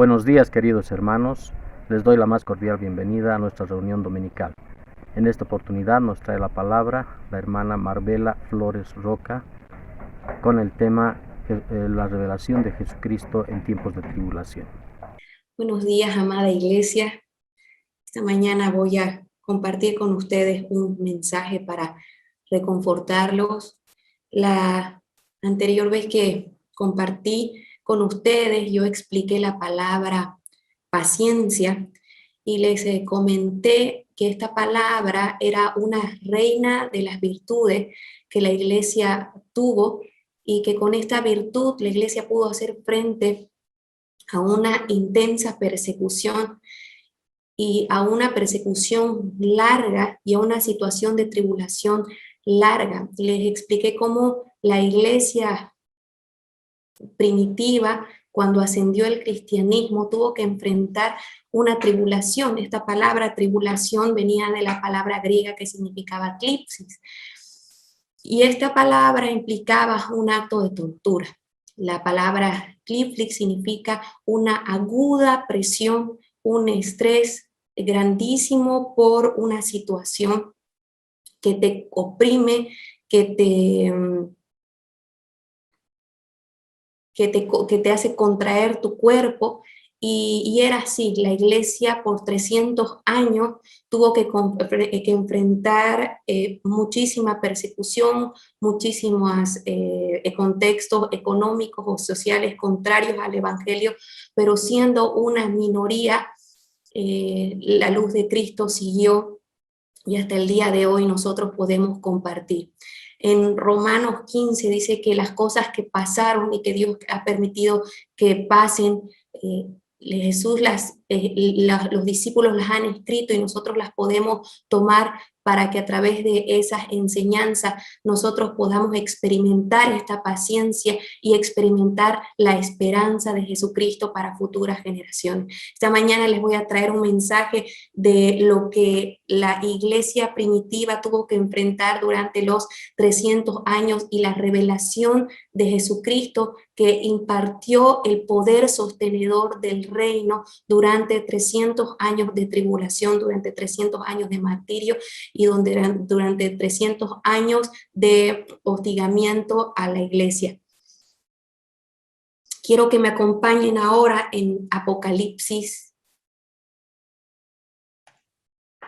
Buenos días, queridos hermanos. Les doy la más cordial bienvenida a nuestra reunión dominical. En esta oportunidad nos trae la palabra la hermana Marbella Flores Roca con el tema la revelación de Jesucristo en tiempos de tribulación. Buenos días, amada iglesia. Esta mañana voy a compartir con ustedes un mensaje para reconfortarlos. La anterior vez que compartí con ustedes, yo expliqué la palabra paciencia y les comenté que esta palabra era una reina de las virtudes que la iglesia tuvo y que con esta virtud la iglesia pudo hacer frente a una intensa persecución y a una persecución larga y a una situación de tribulación larga. Les expliqué cómo la iglesia primitiva, cuando ascendió el cristianismo, tuvo que enfrentar una tribulación. Esta palabra tribulación venía de la palabra griega que significaba clipsis. Y esta palabra implicaba un acto de tortura. La palabra clipsis significa una aguda presión, un estrés grandísimo por una situación que te oprime, que te hace contraer tu cuerpo, y era así. La iglesia por 300 años tuvo que enfrentar muchísima persecución, muchísimos contextos económicos o sociales contrarios al evangelio, pero siendo una minoría, la luz de Cristo siguió y hasta el día de hoy nosotros podemos compartir. En Romanos 15 dice que las cosas que pasaron y que Dios ha permitido que pasen, Jesús los discípulos las han escrito y nosotros las podemos tomar para que a través de esas enseñanzas nosotros podamos experimentar esta paciencia y experimentar la esperanza de Jesucristo para futuras generaciones. Esta mañana les voy a traer un mensaje de lo que la iglesia primitiva tuvo que enfrentar durante los 300 años y la revelación de Jesucristo que impartió el poder sostenedor del reino durante 300 años de tribulación, durante 300 años de martirio y durante 300 años de hostigamiento a la iglesia. Quiero que me acompañen ahora en Apocalipsis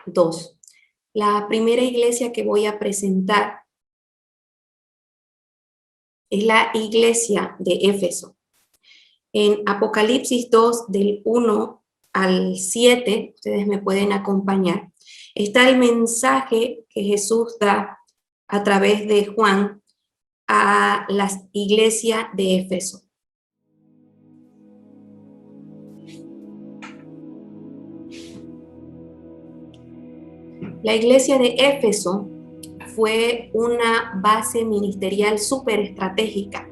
2. La primera iglesia que voy a presentar es la iglesia de Éfeso. En Apocalipsis 2, del 1 al 7, ustedes me pueden acompañar, está el mensaje que Jesús da a través de Juan a la iglesia de Éfeso. La iglesia de Éfeso fue una base ministerial súper estratégica.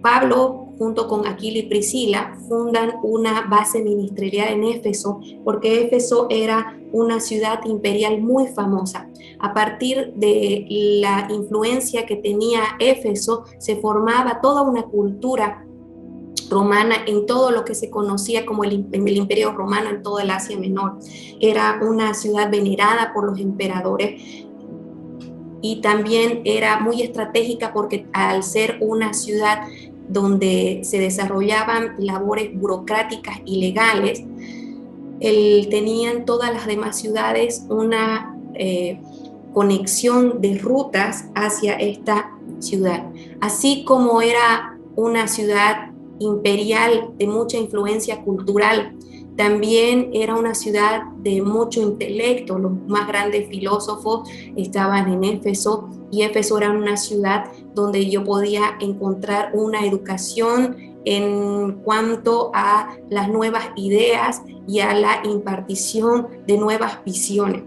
Pablo, junto con Aquila y Priscila, fundan una base ministerial en Éfeso porque Éfeso era una ciudad imperial muy famosa. A partir de la influencia que tenía Éfeso, se formaba toda una cultura romana en todo lo que se conocía como el Imperio Romano en toda el Asia Menor. Era una ciudad venerada por los emperadores y también era muy estratégica porque al ser una ciudad donde se desarrollaban labores burocráticas y legales, tenían todas las demás ciudades una conexión de rutas hacia esta ciudad. Así como era una ciudad imperial de mucha influencia cultural, también era una ciudad de mucho intelecto. Los más grandes filósofos estaban en Éfeso y Éfeso era una ciudad donde yo podía encontrar una educación en cuanto a las nuevas ideas y a la impartición de nuevas visiones.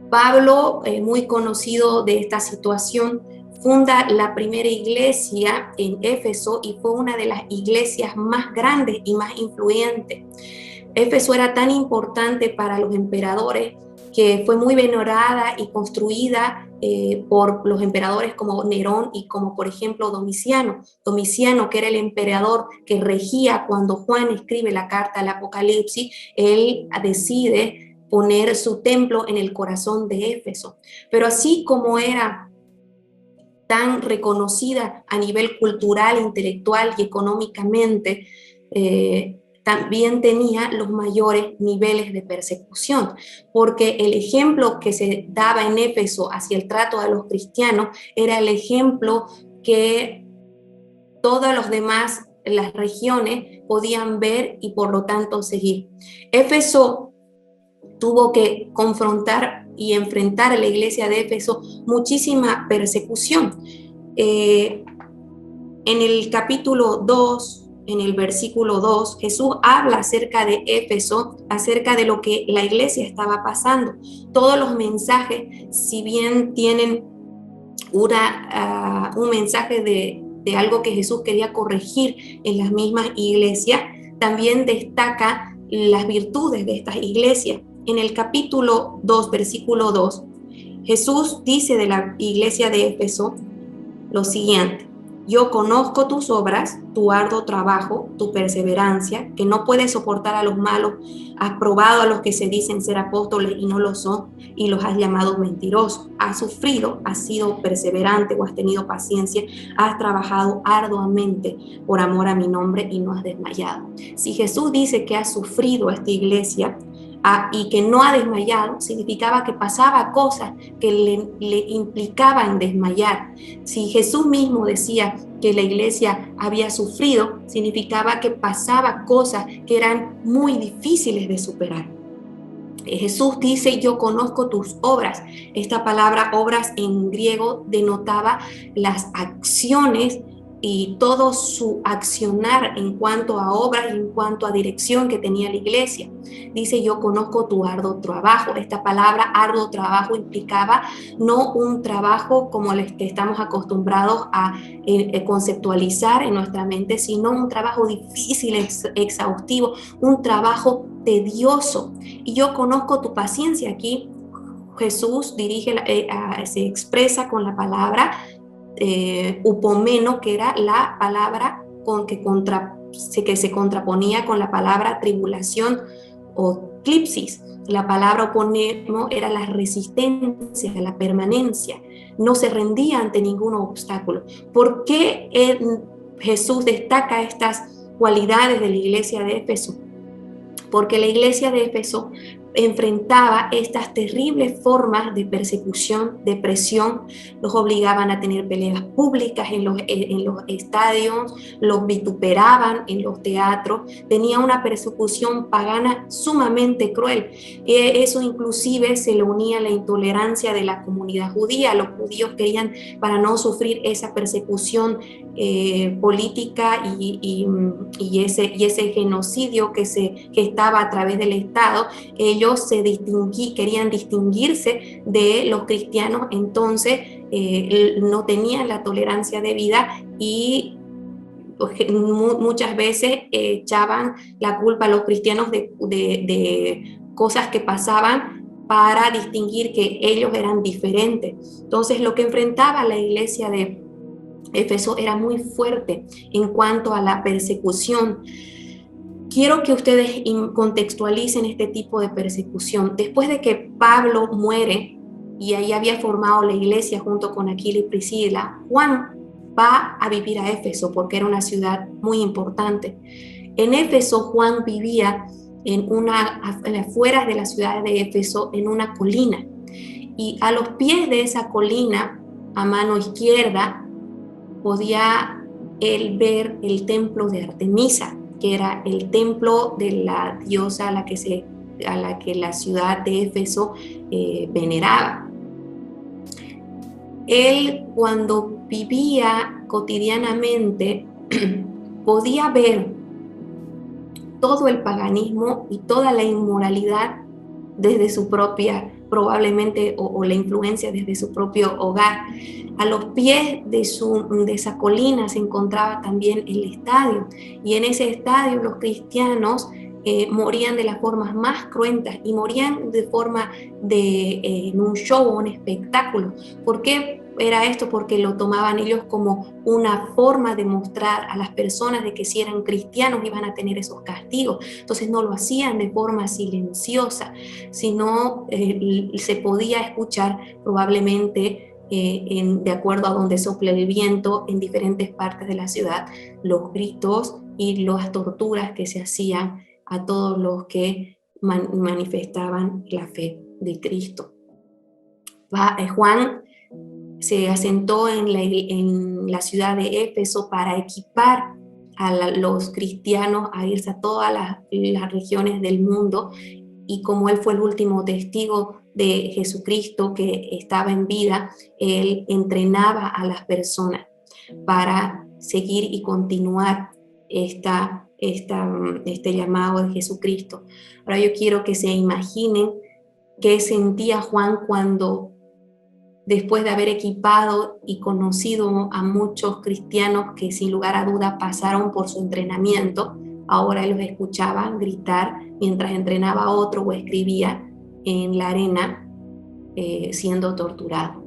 Pablo, muy conocido de esta situación, funda la primera iglesia en Éfeso y fue una de las iglesias más grandes y más influyentes. Éfeso era tan importante para los emperadores que fue muy venerada y construida por los emperadores como Nerón y como por ejemplo Domiciano. Domiciano, que era el emperador que regía cuando Juan escribe la carta al Apocalipsis, él decide poner su templo en el corazón de Éfeso. Pero así como era tan reconocida a nivel cultural, intelectual y económicamente, también tenía los mayores niveles de persecución, porque el ejemplo que se daba en Éfeso hacia el trato a los cristianos era el ejemplo que todos los demás, las regiones, podían ver y por lo tanto seguir. Éfeso tuvo que confrontar y enfrentar a la iglesia de Éfeso muchísima persecución. En el capítulo 2, en el versículo 2, Jesús habla acerca de Éfeso, acerca de lo que la iglesia estaba pasando. Todos los mensajes, si bien tienen un mensaje de algo que Jesús quería corregir en las mismas iglesias, también destaca las virtudes de estas iglesias. En el capítulo 2, versículo 2, Jesús dice de la iglesia de Éfeso lo siguiente: yo conozco tus obras, tu arduo trabajo, tu perseverancia, que no puedes soportar a los malos, has probado a los que se dicen ser apóstoles y no lo son, y los has llamado mentirosos. Has sufrido, has sido perseverante o has tenido paciencia, has trabajado arduamente por amor a mi nombre y no has desmayado. Si Jesús dice que ha sufrido esta iglesia, y que no ha desmayado, significaba que pasaba cosas que le implicaban desmayar. Si Jesús mismo decía que la iglesia había sufrido, significaba que pasaba cosas que eran muy difíciles de superar. Jesús dice: yo conozco tus obras. Esta palabra obras en griego denotaba las acciones y todo su accionar en cuanto a obras y en cuanto a dirección que tenía la iglesia. Dice: yo conozco tu arduo trabajo. Esta palabra arduo trabajo implicaba no un trabajo como el que estamos acostumbrados a conceptualizar en nuestra mente, sino un trabajo difícil, exhaustivo, un trabajo tedioso. Y yo conozco tu paciencia. Aquí Jesús se expresa con la palabra upomeno, que era la palabra que se contraponía con la palabra tribulación o clipsis. La palabra upomeno era la resistencia, la permanencia. No se rendía ante ningún obstáculo. ¿Por qué Jesús destaca estas cualidades de la iglesia de Éfeso? Porque la iglesia de Éfeso enfrentaba estas terribles formas de persecución, de presión. Los obligaban a tener peleas públicas en los estadios, los vituperaban en los teatros. Tenía una persecución pagana sumamente cruel. Eso inclusive se le unía a la intolerancia de la comunidad judía. Los judíos querían, para no sufrir esa persecución política y ese genocidio que estaba a través del Estado, ellos querían distinguirse de los cristianos. Entonces no tenían la tolerancia debida y muchas veces echaban la culpa a los cristianos de cosas que pasaban para distinguir que ellos eran diferentes. Entonces lo que enfrentaba la iglesia de Éfeso era muy fuerte en cuanto a la persecución. Quiero que ustedes contextualicen este tipo de persecución. Después de que Pablo muere y ahí había formado la iglesia junto con Aquila y Priscila, Juan va a vivir a Éfeso porque era una ciudad muy importante. En Éfeso, Juan vivía en afueras de la ciudad de Éfeso, en una colina. Y a los pies de esa colina, a mano izquierda, podía él ver el templo de Artemisa, que era el templo de la diosa a la que la ciudad de Éfeso veneraba. Él, cuando vivía cotidianamente, podía ver todo el paganismo y toda la inmoralidad desde su propia, probablemente, o la influencia desde su propio hogar. A los pies de esa colina se encontraba también el estadio, y en ese estadio los cristianos morían de las formas más cruentas y morían de forma de en un show o un espectáculo. ¿Por qué era esto? Porque lo tomaban ellos como una forma de mostrar a las personas de que si eran cristianos iban a tener esos castigos. Entonces no lo hacían de forma silenciosa, sino se podía escuchar probablemente de acuerdo a donde sople el viento en diferentes partes de la ciudad, los gritos y las torturas que se hacían a todos los que manifestaban la fe de Cristo. Juan se asentó en la ciudad de Éfeso para equipar a los cristianos a irse a todas las regiones del mundo, y como él fue el último testigo de Jesucristo que estaba en vida, él entrenaba a las personas para seguir y continuar este llamado de Jesucristo. Ahora yo quiero que se imaginen qué sentía Juan cuando, después de haber equipado y conocido a muchos cristianos que sin lugar a duda pasaron por su entrenamiento, ahora él los escuchaba gritar mientras entrenaba a otro o escribía en la arena siendo torturado.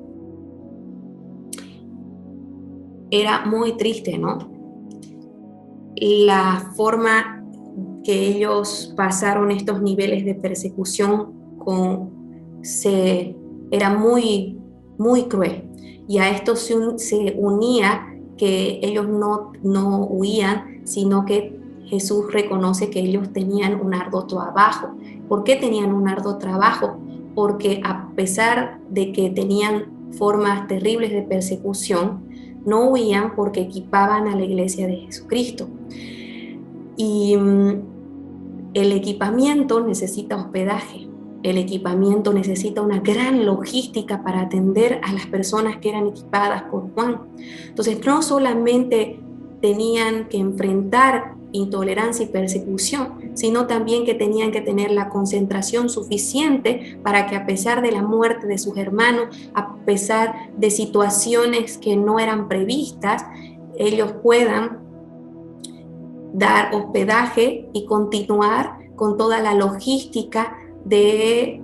Era muy triste, ¿no? La forma que ellos pasaron estos niveles de persecución era muy, muy cruel. Y a esto se unía que ellos no huían, sino que Jesús reconoce que ellos tenían un arduo trabajo. ¿Por qué tenían un arduo trabajo? Porque a pesar de que tenían formas terribles de persecución, no huían porque equipaban a la iglesia de Jesucristo. Y el equipamiento necesita hospedaje. El equipamiento necesita una gran logística para atender a las personas que eran equipadas por Juan. Entonces, no solamente tenían que enfrentar intolerancia y persecución, sino también que tenían que tener la concentración suficiente para que, a pesar de la muerte de sus hermanos, a pesar de situaciones que no eran previstas, ellos puedan dar hospedaje y continuar con toda la logística de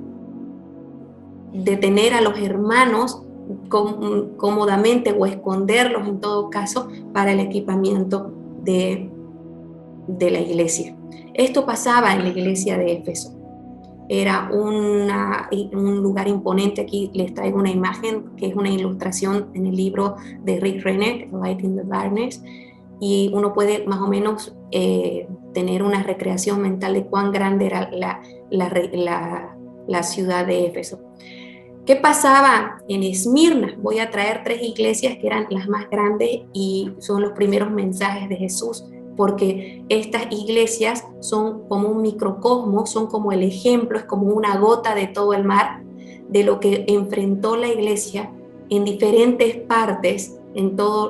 tener a los hermanos cómodamente o esconderlos en todo caso para el equipamiento de la iglesia. Esto pasaba en la iglesia de Éfeso. Era un lugar imponente. Aquí les traigo una imagen que es una ilustración en el libro de Rick Renner, Light in the Darkness, y uno puede más o menos tener una recreación mental de cuán grande era la ciudad de Éfeso. ¿Qué pasaba en Esmirna? Voy a traer 3 iglesias que eran las más grandes y son los primeros mensajes de Jesús, porque estas iglesias son como un microcosmos, son como el ejemplo, es como una gota de todo el mar de lo que enfrentó la iglesia en diferentes partes, en todo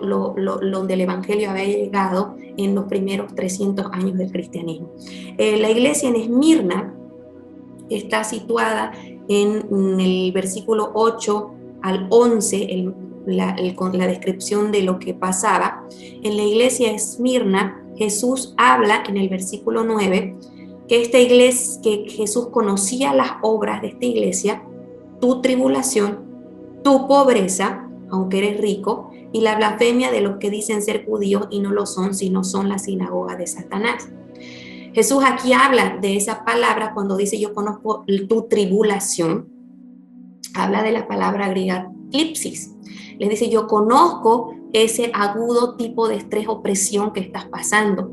donde el evangelio había llegado en los primeros 300 años del cristianismo. La iglesia en Esmirna está situada en el versículo 8 al 11, con la descripción de lo que pasaba. En la iglesia de Esmirna, Jesús habla en el versículo 9 que esta iglesia, que Jesús conocía las obras de esta iglesia, tu tribulación, tu pobreza, aunque eres rico, y la blasfemia de los que dicen ser judíos y no lo son, sino son la sinagoga de Satanás. Jesús aquí habla de esa palabra cuando dice yo conozco tu tribulación, habla de la palabra griega clipsis. Les dice yo conozco ese agudo tipo de estrés o presión que estás pasando.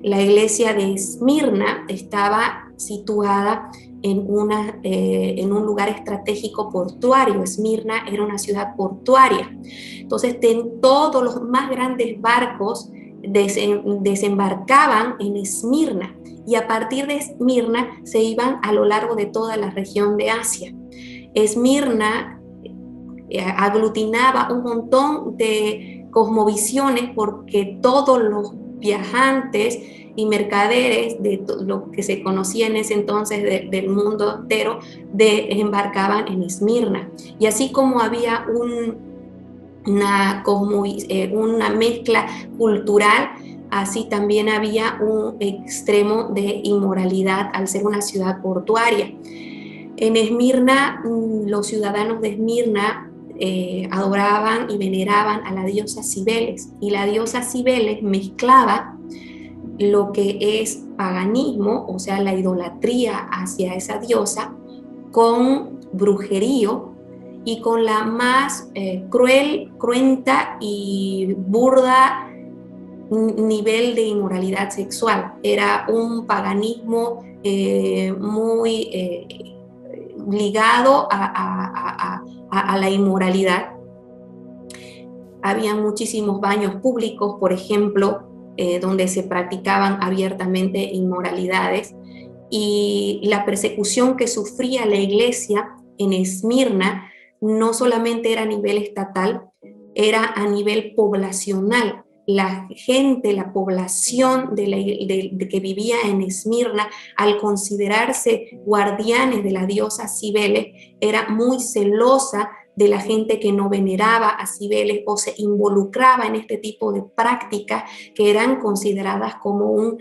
La iglesia de Esmirna estaba situada en un lugar estratégico portuario. Esmirna era una ciudad portuaria. Entonces todos los más grandes barcos desembarcaban en Esmirna, y a partir de Esmirna se iban a lo largo de toda la región de Asia. Esmirna aglutinaba un montón de cosmovisiones porque todos los viajantes y mercaderes de lo que se conocía en ese entonces del mundo entero embarcaban en Esmirna. Y así como había una mezcla cultural, Así también había un extremo de inmoralidad al ser una ciudad portuaria. En Esmirna, los ciudadanos de Esmirna adoraban y veneraban a la diosa Cibeles, y la diosa Cibeles mezclaba lo que es paganismo, o sea, la idolatría hacia esa diosa, con brujerío y con la más cruel, cruenta y burda nivel de inmoralidad sexual. Era un paganismo muy ligado a la inmoralidad. Había muchísimos baños públicos, por ejemplo, donde se practicaban abiertamente inmoralidades, y la persecución que sufría la iglesia en Esmirna no solamente era a nivel estatal, era a nivel poblacional. La gente, la población de que vivía en Esmirna, al considerarse guardianes de la diosa Cibeles, era muy celosa de la gente que no veneraba a Cibeles o se involucraba en este tipo de prácticas que eran consideradas como un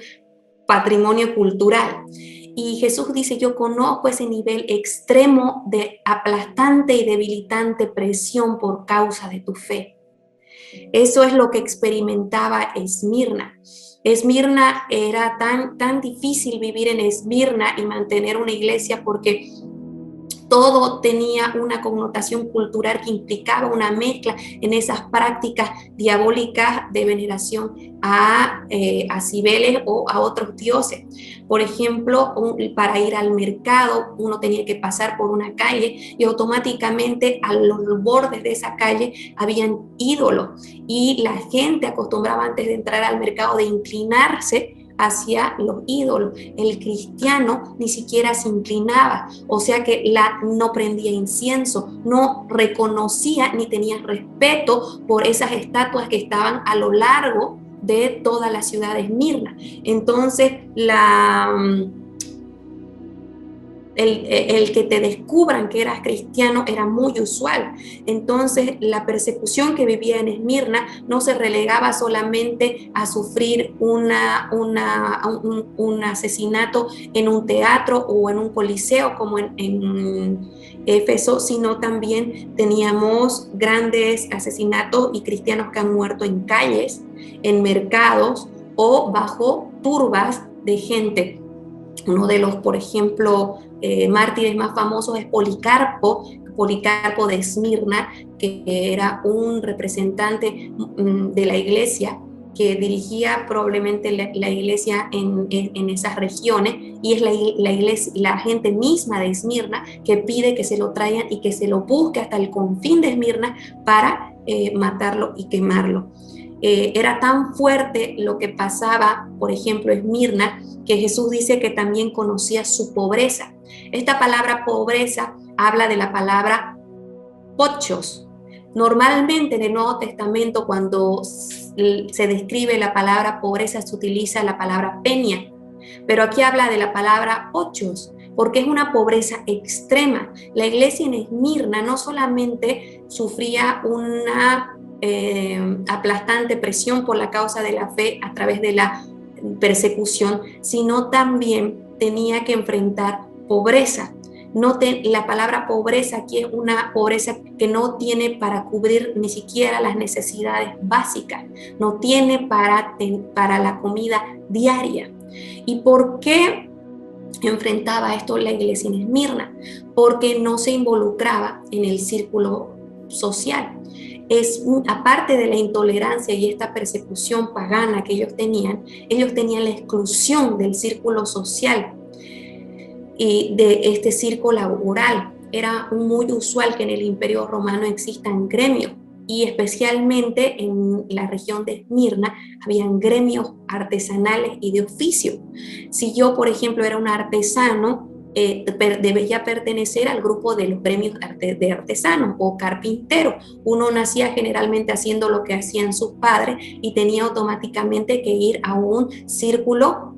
patrimonio cultural. Y Jesús dice, yo conozco ese nivel extremo de aplastante y debilitante presión por causa de tu fe. Eso es lo que experimentaba Esmirna. Esmirna era tan difícil vivir en Esmirna y mantener una iglesia porque todo tenía una connotación cultural que implicaba una mezcla en esas prácticas diabólicas de veneración a Cibeles o a otros dioses. Por ejemplo, para ir al mercado uno tenía que pasar por una calle y automáticamente a los bordes de esa calle habían ídolos, y la gente acostumbraba antes de entrar al mercado de inclinarse hacia los ídolos. El cristiano ni siquiera se inclinaba, o sea que no prendía incienso, no reconocía ni tenía respeto por esas estatuas que estaban a lo largo de toda la ciudad de Esmirna. Entonces el que te descubran que eras cristiano era muy usual. Entonces la persecución que vivía en Esmirna no se relegaba solamente a sufrir un asesinato en un teatro o en un coliseo como en Éfeso, sino también teníamos grandes asesinatos y cristianos que han muerto en calles, en mercados o bajo turbas de gente. Uno de los, por ejemplo, mártires más famosos es Policarpo de Esmirna, que era un representante de la iglesia que dirigía probablemente la iglesia en esas regiones, y es la gente misma de Esmirna que pide que se lo traigan y que se lo busque hasta el confín de Esmirna para matarlo y quemarlo. Era tan fuerte lo que pasaba, por ejemplo, en Esmirna, que Jesús dice que también conocía su pobreza. Esta palabra pobreza habla de la palabra pochos. Normalmente en el Nuevo Testamento, cuando se describe la palabra pobreza, se utiliza la palabra peña, pero aquí habla de la palabra pochos, porque es una pobreza extrema. La iglesia en Esmirna no solamente sufría una aplastante presión por la causa de la fe a través de la persecución, sino también tenía que enfrentar pobreza. La palabra pobreza aquí es una pobreza que no tiene para cubrir ni siquiera las necesidades básicas, no tiene para la comida diaria. ¿Y por qué enfrentaba esto la iglesia en Esmirna? Porque no se involucraba en el círculo social. Aparte de la intolerancia y esta persecución pagana que ellos tenían la exclusión del círculo social y de este círculo laboral. Era muy usual que en el Imperio Romano existan gremios, y especialmente en la región de Esmirna habían gremios artesanales y de oficio. Si yo, por ejemplo, era un artesano, debería pertenecer al grupo de los gremios de artesanos o carpinteros. Uno nacía generalmente haciendo lo que hacían sus padres y tenía automáticamente que ir a un círculo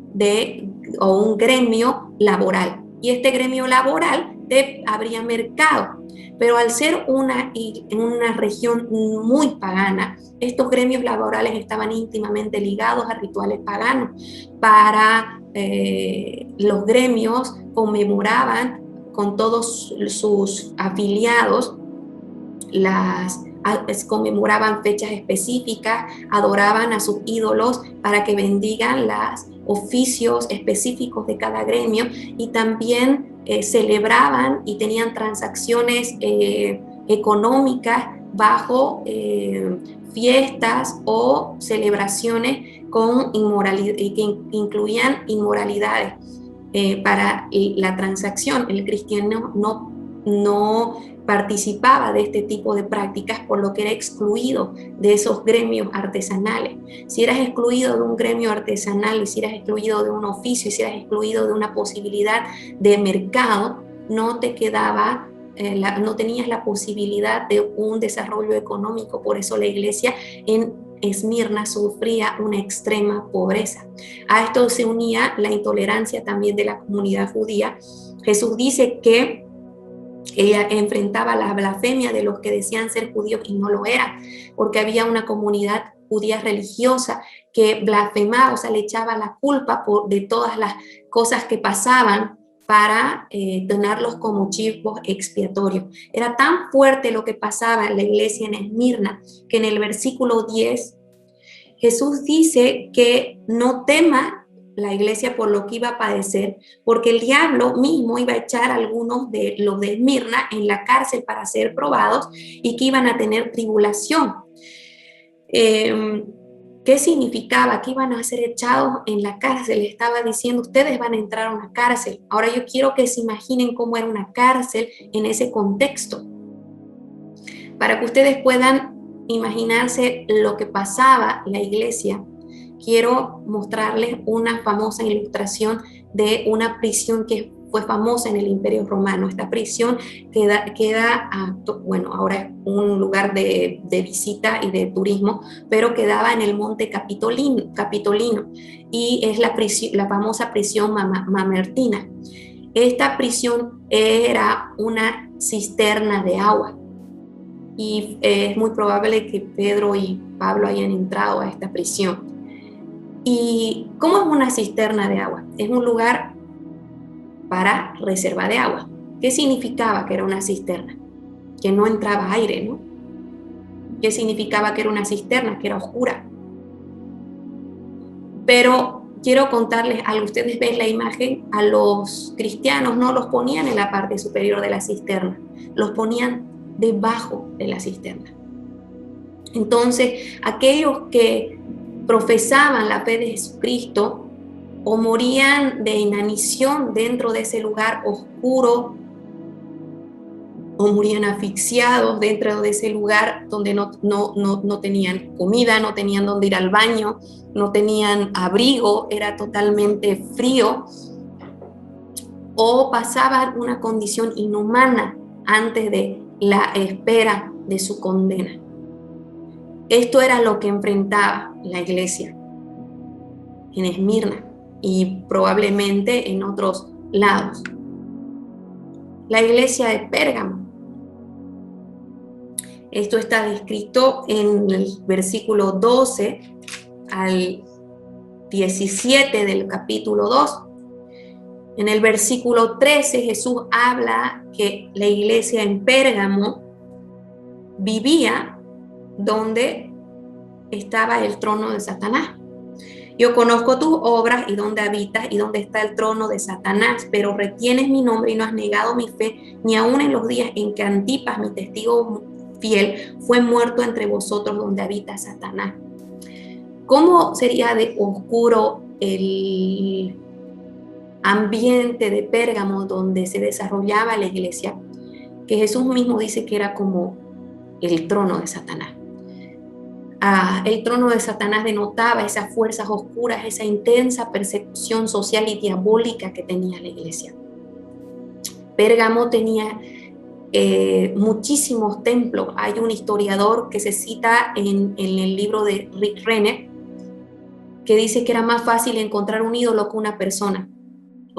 o un gremio laboral. Y este gremio laboral te abría mercado. Pero al ser en una región muy pagana, estos gremios laborales estaban íntimamente ligados a rituales paganos. Para los gremios conmemoraban con todos sus afiliados conmemoraban fechas específicas, adoraban a sus ídolos para que bendigan los oficios específicos de cada gremio, y también celebraban y tenían transacciones económicas bajo fiestas o celebraciones con que incluían inmoralidades. Para la transacción, el cristiano no participaba de este tipo de prácticas, por lo que era excluido de esos gremios artesanales. Si eras excluido de un gremio artesanal, si eras excluido de un oficio, si eras excluido de una posibilidad de mercado, no te quedaba, no tenías la posibilidad de un desarrollo económico. Por eso la iglesia en Esmirna sufría una extrema pobreza. A esto se unía la intolerancia también de la comunidad judía. Jesús dice que ella enfrentaba la blasfemia de los que decían ser judíos y no lo eran, porque había una comunidad judía religiosa que blasfemaba, o sea, le echaba la culpa de todas las cosas que pasaban para tenerlos como chivos expiatorios. Era tan fuerte lo que pasaba en la iglesia en Esmirna que en el versículo 10 Jesús dice que no tema la iglesia por lo que iba a padecer, porque el diablo mismo iba a echar a algunos de los de Esmirna en la cárcel para ser probados y que iban a tener tribulación. ¿Qué significaba? Que iban a ser echados en la cárcel. Estaba diciendo, ustedes van a entrar a una cárcel. Ahora yo quiero que se imaginen cómo era una cárcel en ese contexto, para que ustedes puedan imaginarse lo que pasaba en la iglesia. Quiero mostrarles una famosa ilustración de una prisión que fue famosa en el Imperio Romano. Esta prisión bueno, ahora es un lugar de visita y de turismo, pero quedaba en el monte Capitolino, y es la famosa prisión Mamertina. Esta prisión era una cisterna de agua, y es muy probable que Pedro y Pablo hayan entrado a esta prisión. ¿Y cómo es una cisterna de agua? Es un lugar para reserva de agua. ¿Qué significaba que era una cisterna? Que no entraba aire, ¿no? ¿Qué significaba que era una cisterna? Que era oscura. Pero quiero contarles algo. Ustedes ven la imagen, a los cristianos no los ponían en la parte superior de la cisterna, los ponían debajo de la cisterna. Entonces, aquellos que profesaban la fe de Jesucristo o morían de inanición dentro de ese lugar oscuro, o morían asfixiados dentro de ese lugar donde no tenían comida, no tenían dónde ir al baño, no tenían abrigo, era totalmente frío, o pasaban una condición inhumana antes de la espera de su condena. Esto era lo que enfrentaba la iglesia en Esmirna y probablemente en otros lados. La iglesia de Pérgamo. Esto está descrito en el versículo 12 al 17 del capítulo 2. En el versículo 13 Jesús habla que la iglesia en Pérgamo vivía donde estaba el trono de Satanás. Yo conozco tus obras y dónde habitas y dónde está el trono de Satanás, pero retienes mi nombre y no has negado mi fe, ni aun en los días en que Antipas, mi testigo fiel, fue muerto entre vosotros donde habita Satanás. ¿Cómo sería de oscuro el ambiente de Pérgamo donde se desarrollaba la iglesia? Que Jesús mismo dice que era como el trono de Satanás. El trono de Satanás denotaba esas fuerzas oscuras, esa intensa persecución social y diabólica que tenía la iglesia. Pérgamo tenía muchísimos templos. Hay un historiador que se cita en el libro de Rick Renner que dice que era más fácil encontrar un ídolo que una persona.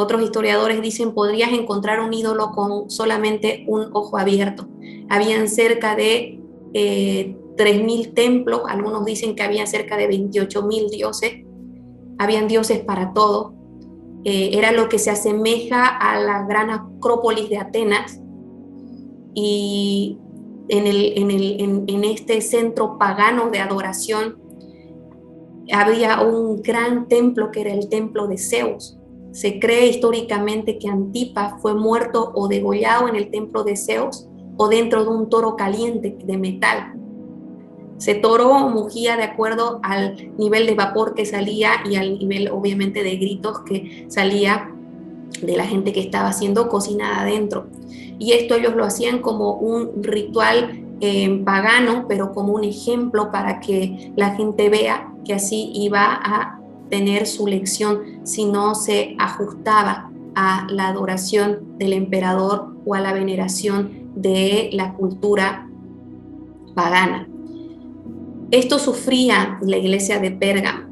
Otros historiadores dicen podrías encontrar un ídolo con solamente un ojo abierto. Habían cerca de 3.000 templos, algunos dicen que había cerca de 28.000 dioses, habían dioses para todo. Era lo que se asemeja a la gran Acrópolis de Atenas, y en este centro pagano de adoración había un gran templo que era el templo de Zeus. Se cree históricamente que Antipas fue muerto o degollado en el templo de Zeus o dentro de un toro caliente de metal. Ese toro mugía de acuerdo al nivel de vapor que salía y al nivel, obviamente, de gritos que salía de la gente que estaba siendo cocinada adentro. Y esto ellos lo hacían como un ritual pagano, pero como un ejemplo para que la gente vea que así iba a tener su lección si no se ajustaba a la adoración del emperador o a la veneración de la cultura pagana. Esto sufría la iglesia de Pérgamo.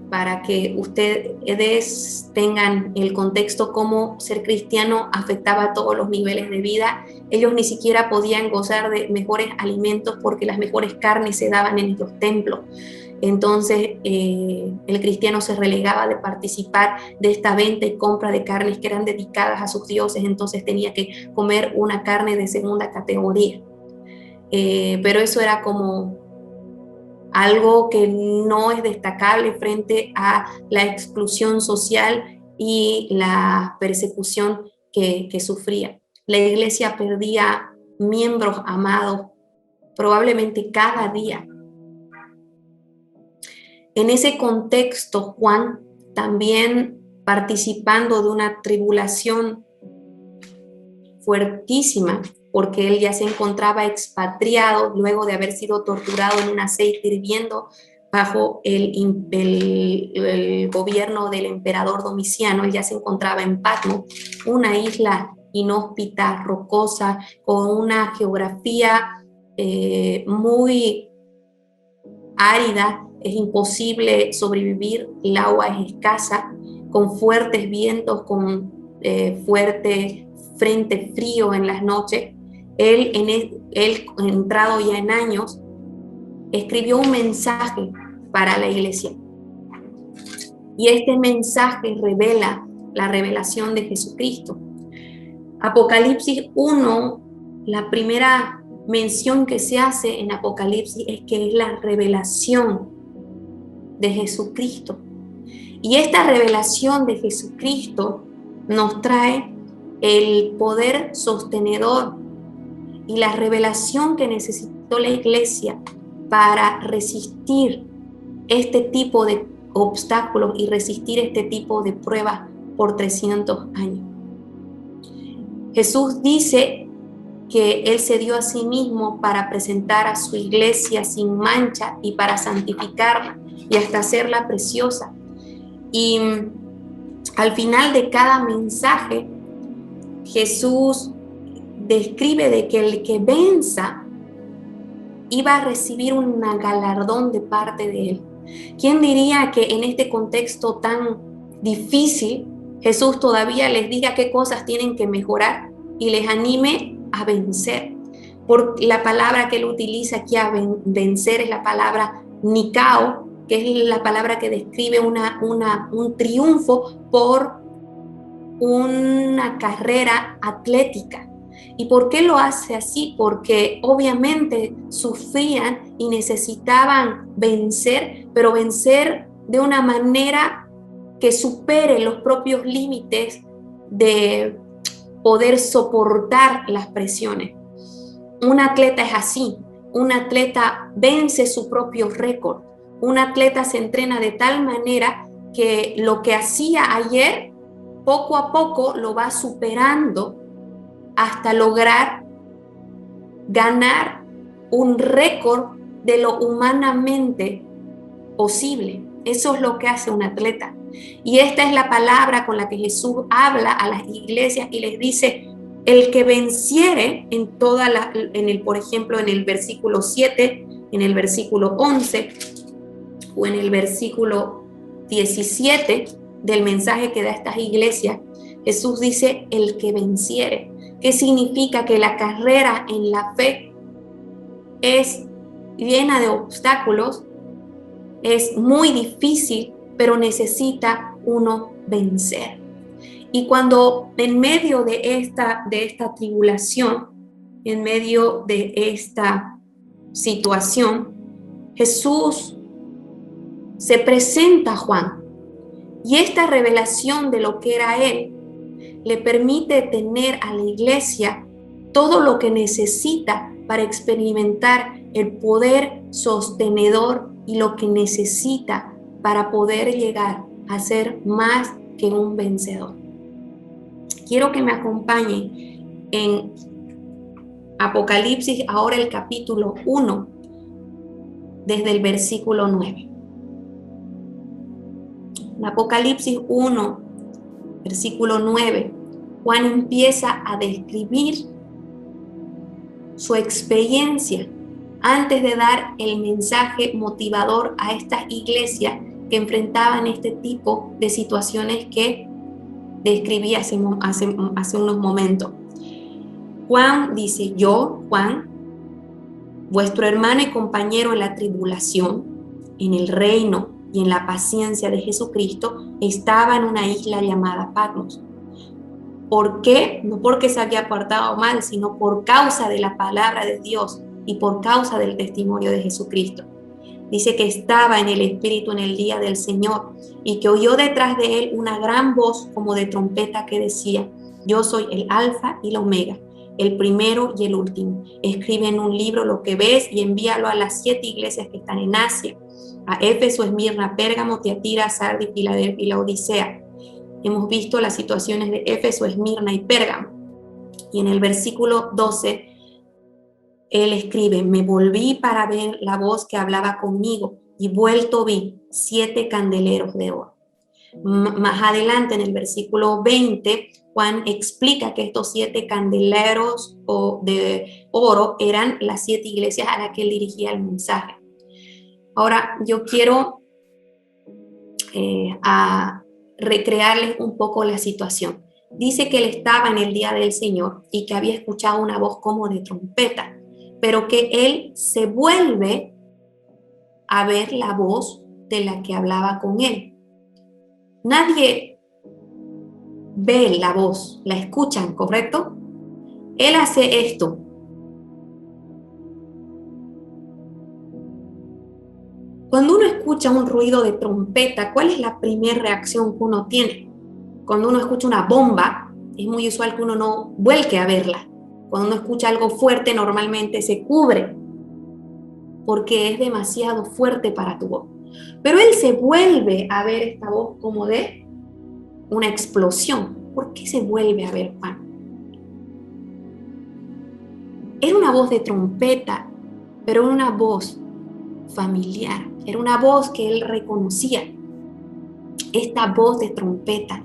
Para que ustedes tengan el contexto, cómo ser cristiano afectaba a todos los niveles de vida. Ellos ni siquiera podían gozar de mejores alimentos porque las mejores carnes se daban en los templos. Entonces el cristiano se relegaba de participar de esta venta y compra de carnes que eran dedicadas a sus dioses, entonces tenía que comer una carne de segunda categoría. Pero eso era como algo que no es destacable frente a la exclusión social y la persecución que sufría. La iglesia perdía miembros amados probablemente cada día. En ese contexto, Juan, también participando de una tribulación fuertísima, porque él ya se encontraba expatriado luego de haber sido torturado en un aceite hirviendo bajo el gobierno del emperador Domiciano. Él ya se encontraba en Patmos, una isla inhóspita, rocosa, con una geografía muy árida. Es imposible sobrevivir, el agua es escasa, con fuertes vientos, con fuerte frente frío en las noches. Él, entrado ya en años, escribió un mensaje para la iglesia. Y este mensaje revela la revelación de Jesucristo. Apocalipsis 1, la primera mención que se hace en Apocalipsis es que es la revelación de Jesucristo. Y esta revelación de Jesucristo nos trae el poder sostenedor y la revelación que necesitó la iglesia para resistir este tipo de obstáculos y resistir este tipo de pruebas por 300 años. Jesús dice que Él se dio a sí mismo para presentar a su iglesia sin mancha y para santificarla y hasta hacerla preciosa. Y al final de cada mensaje, Jesús describe de que el que venza iba a recibir un galardón de parte de Él. ¿Quién diría que en este contexto tan difícil Jesús todavía les diga qué cosas tienen que mejorar y les anime a vencer? Por la palabra que Él utiliza aquí a vencer es la palabra nikao, que es la palabra que describe un triunfo por una carrera atlética. ¿Y por qué lo hace así? Porque obviamente sufrían y necesitaban vencer, pero vencer de una manera que supere los propios límites de poder soportar las presiones. Un atleta es así, un atleta vence su propio récord, un atleta se entrena de tal manera que lo que hacía ayer, poco a poco lo va superando hasta lograr ganar un récord de lo humanamente posible. Eso es lo que hace un atleta. Y esta es la palabra con la que Jesús habla a las iglesias y les dice: el que venciere por ejemplo, en el versículo 7, en el versículo 11 o en el versículo 17 del mensaje que da a estas iglesias, Jesús dice el que venciere. ¿Qué significa? Que la carrera en la fe es llena de obstáculos, es muy difícil, pero necesita uno vencer. Y cuando en medio de esta tribulación, en medio de esta situación, Jesús se presenta a Juan. Y esta revelación de lo que era Él le permite tener a la iglesia todo lo que necesita para experimentar el poder sostenedor y lo que necesita para poder llegar a ser más que un vencedor. Quiero que me acompañen en Apocalipsis, ahora el capítulo 1, desde el versículo 9. En Apocalipsis 1, versículo 9, Juan empieza a describir su experiencia antes de dar el mensaje motivador a estas iglesias que enfrentaban este tipo de situaciones que describí hace unos momentos. Juan dice: yo, Juan, vuestro hermano y compañero en la tribulación, en el reino y en la paciencia de Jesucristo, estaba en una isla llamada Patmos. ¿Por qué? No porque se había portado mal, sino por causa de la palabra de Dios y por causa del testimonio de Jesucristo. Dice que estaba en el Espíritu en el día del Señor y que oyó detrás de él una gran voz como de trompeta que decía: yo soy el Alfa y la Omega, el primero y el último. Escribe en un libro lo que ves y envíalo a las 7 iglesias que están en Asia: a Éfeso, Esmirna, Pérgamo, Tiatira, Sardis, Filadelfia y la Odisea. Hemos visto las situaciones de Éfeso, Esmirna y Pérgamo. Y en el versículo 12, él escribe: me volví para ver la voz que hablaba conmigo y vuelto vi 7 candeleros de oro. Más adelante, en el versículo 20, Juan explica que estos 7 candeleros de oro eran las 7 iglesias a las que él dirigía el mensaje. Ahora, yo quiero recrearles un poco la situación. Dice que él estaba en el día del Señor y que había escuchado una voz como de trompeta, pero que él se vuelve a ver la voz de la que hablaba con él. Nadie ve la voz, la escuchan, ¿correcto? Él hace esto. Cuando uno escucha un ruido de trompeta, ¿cuál es la primera reacción que uno tiene? Cuando uno escucha una bomba, es muy usual que uno no vuelque a verla. Cuando uno escucha algo fuerte, normalmente se cubre, porque es demasiado fuerte para tu voz. Pero él se vuelve a ver esta voz como de una explosión. ¿Por qué se vuelve a ver, Juan? Era una voz de trompeta, pero una voz familiar. Era una voz que él reconocía. Esta voz de trompeta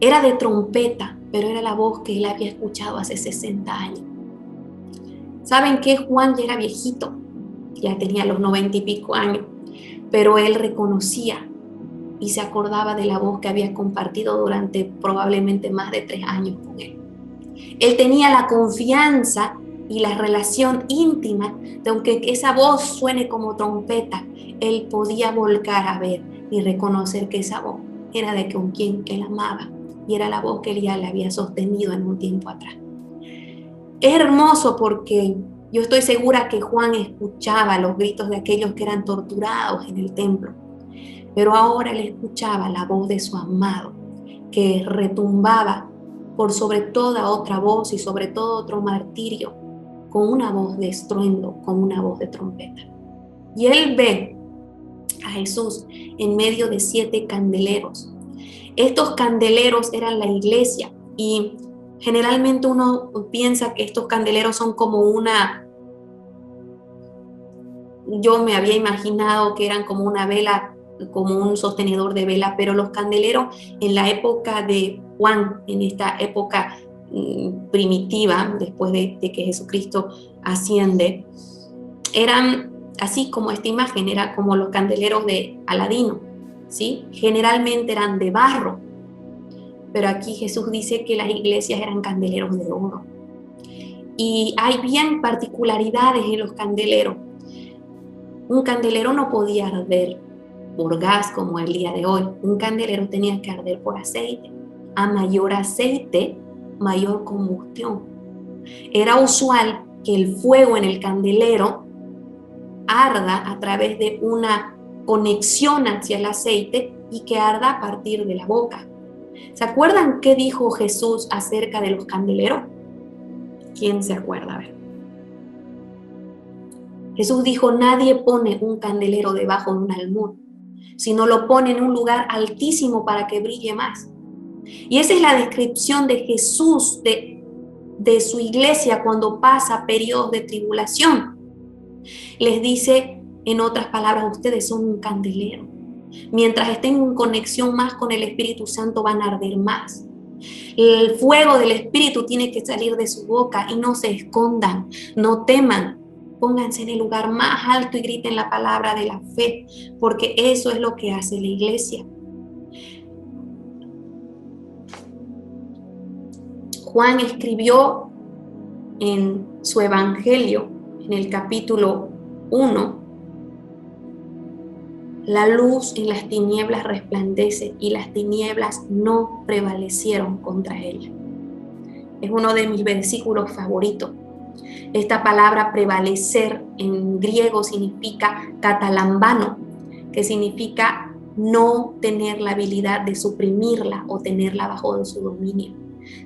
era de trompeta, pero era la voz que él había escuchado hace 60 años. ¿Saben qué? Juan ya era viejito, ya tenía los 90 y pico años, pero él reconocía y se acordaba de la voz que había compartido durante probablemente más de 3 años con él. Él tenía la confianza y la relación íntima de, aunque esa voz suene como trompeta, él podía volcar a ver y reconocer que esa voz era de con quien él amaba y era la voz que él ya le había sostenido en un tiempo atrás. Es hermoso porque yo estoy segura que Juan escuchaba los gritos de aquellos que eran torturados en el templo, pero ahora él escuchaba la voz de su amado que retumbaba por sobre toda otra voz y sobre todo otro martirio, con una voz de estruendo, con una voz de trompeta. Y él ve a Jesús en medio de 7 candeleros. Estos candeleros eran la iglesia y generalmente uno piensa que estos candeleros son como yo me había imaginado que eran como una vela, como un sostenedor de vela, pero los candeleros en la época de Juan, en esta época primitiva, después de que Jesucristo asciende, eran así como esta imagen, era como los candeleros de Aladino, ¿sí? Generalmente eran de barro, pero aquí Jesús dice que las iglesias eran candeleros de oro. Y hay bien particularidades en los candeleros. Un candelero no podía arder por gas como el día de hoy. Un candelero tenía que arder por aceite. A mayor aceite, mayor combustión. Era usual que el fuego en el candelero arda a través de una conexión hacia el aceite y que arda a partir de la boca. ¿Se acuerdan qué dijo Jesús acerca de los candeleros? ¿Quién se acuerda? A ver. Jesús dijo, nadie pone un candelero debajo de un almud, sino lo pone en un lugar altísimo para que brille más. Y esa es la descripción de Jesús, de su iglesia cuando pasa periodos de tribulación. Les dice, en otras palabras, ustedes son un candelero. Mientras estén en conexión más con el Espíritu Santo, van a arder más. El fuego del Espíritu tiene que salir de su boca y no se escondan, no teman. Pónganse en el lugar más alto y griten la palabra de la fe, porque eso es lo que hace la iglesia. Juan escribió en su evangelio, en el capítulo 1, la luz en las tinieblas resplandece y las tinieblas no prevalecieron contra ella. Es uno de mis versículos favoritos. Esta palabra prevalecer en griego significa katalambano, que significa no tener la habilidad de suprimirla o tenerla bajo de su dominio.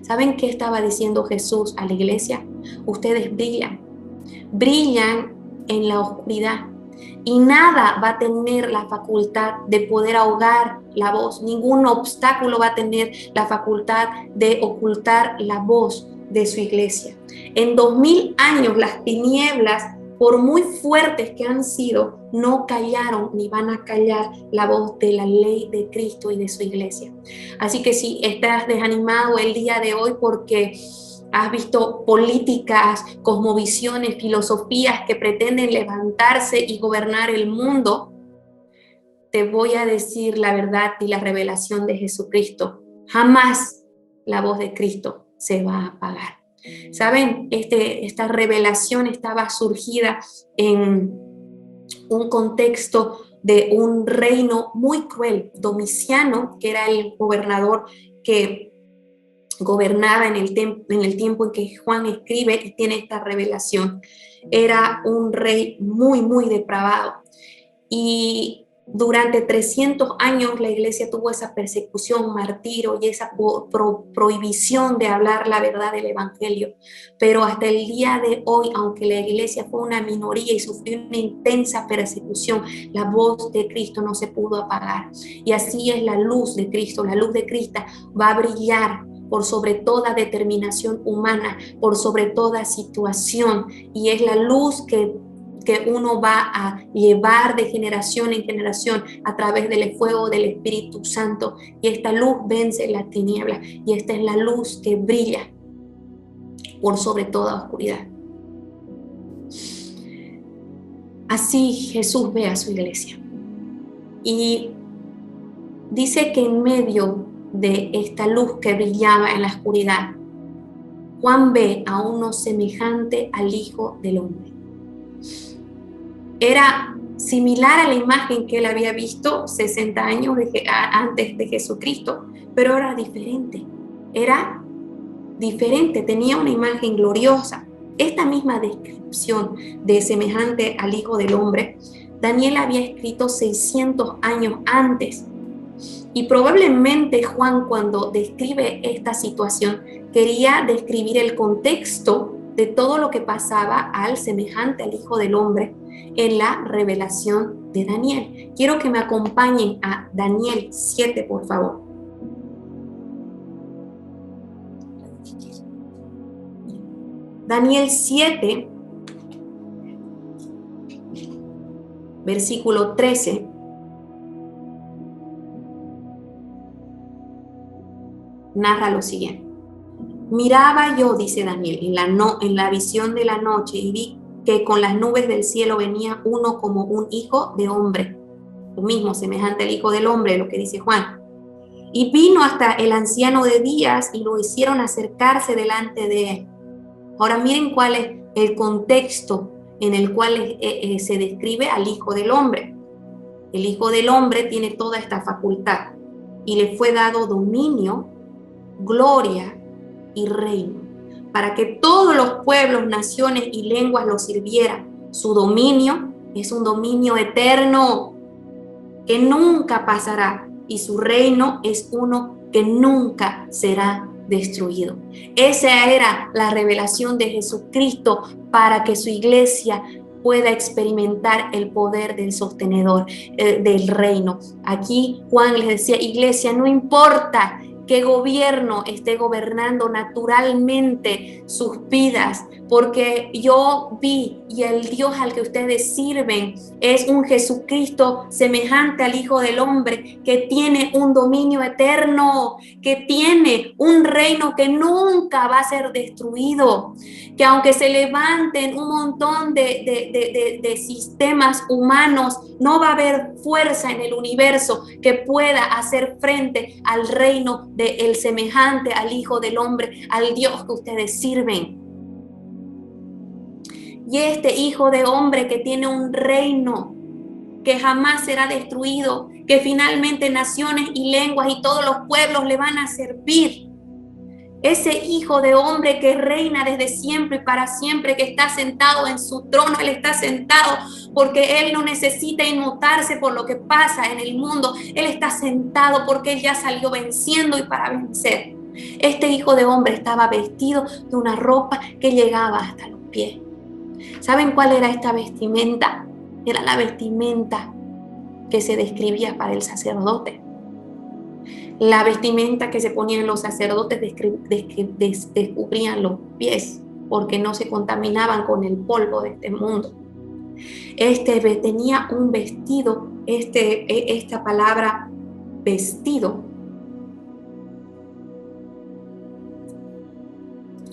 ¿Saben qué estaba diciendo Jesús a la iglesia? Ustedes brillan en la oscuridad y nada va a tener la facultad de poder ahogar la voz, ningún obstáculo va a tener la facultad de ocultar la voz de su iglesia. En 2000 años las tinieblas, por muy fuertes que han sido, no callaron ni van a callar la voz de la ley de Cristo y de su iglesia. Así que si estás desanimado el día de hoy porque has visto políticas, cosmovisiones, filosofías que pretenden levantarse y gobernar el mundo, te voy a decir la verdad y la revelación de Jesucristo. Jamás la voz de Cristo se va a apagar. ¿Saben? Esta revelación estaba surgida en un contexto de un reino muy cruel. Domiciano, que era el gobernador que gobernaba en el tiempo en que Juan escribe y tiene esta revelación, era un rey muy, muy depravado. Y durante 300 años la iglesia tuvo esa persecución, martirio y esa prohibición de hablar la verdad del evangelio. Pero hasta el día de hoy, aunque la iglesia fue una minoría y sufrió una intensa persecución, la voz de Cristo no se pudo apagar. Y así es la luz de Cristo. La luz de Cristo va a brillar por sobre toda determinación humana, por sobre toda situación. Y es la luz que uno va a llevar de generación en generación a través del fuego del Espíritu Santo. Y esta luz vence las tinieblas. Y esta es la luz que brilla por sobre toda oscuridad. Así Jesús ve a su iglesia. Y dice que en medio de esta luz que brillaba en la oscuridad, Juan ve a uno semejante al Hijo del Hombre. Era similar a la imagen que él había visto 60 años antes de Jesucristo, pero era diferente. Era diferente, tenía una imagen gloriosa. Esta misma descripción de semejante al Hijo del Hombre, Daniel había escrito 600 años antes. Y probablemente Juan, cuando describe esta situación, quería describir el contexto de todo lo que pasaba al semejante al Hijo del Hombre en la revelación de Daniel. Quiero que me acompañen a Daniel 7, por favor. Daniel 7, versículo 13. Narra lo siguiente. Miraba yo, dice Daniel, en la visión de la noche y vi que con las nubes del cielo venía uno como un hijo de hombre, lo mismo, semejante al Hijo del Hombre, lo que dice Juan. Y vino hasta el anciano de días y lo hicieron acercarse delante de él. Ahora miren cuál es el contexto en el cual se describe al Hijo del Hombre. El Hijo del Hombre tiene toda esta facultad y le fue dado dominio, gloria y reino, para que todos los pueblos, naciones y lenguas lo sirvieran. Su dominio es un dominio eterno que nunca pasará, y su reino es uno que nunca será destruido. Esa era la revelación de Jesucristo para que su iglesia pueda experimentar el poder del sostenedor del reino. Aquí Juan les decía, iglesia, no importa qué gobierno esté gobernando naturalmente sus vidas, porque yo vi y el Dios al que ustedes sirven es un Jesucristo semejante al Hijo del Hombre, que tiene un dominio eterno, que tiene un reino que nunca va a ser destruido, que aunque se levanten un montón de sistemas humanos, no va a haber fuerza en el universo que pueda hacer frente al reino del semejante al Hijo del Hombre, al Dios que ustedes sirven. Y este Hijo de Hombre que tiene un reino que jamás será destruido, que finalmente naciones y lenguas y todos los pueblos le van a servir. Ese Hijo de Hombre que reina desde siempre y para siempre, que está sentado en su trono. Él está sentado porque Él no necesita inmutarse por lo que pasa en el mundo. Él está sentado porque Él ya salió venciendo y para vencer. Este Hijo de Hombre estaba vestido de una ropa que llegaba hasta los pies. ¿Saben cuál era esta vestimenta? Era la vestimenta que se describía para el sacerdote. La vestimenta que se ponían los sacerdotes descubrían los pies, porque no se contaminaban con el polvo de este mundo. Tenía un vestido, esta palabra vestido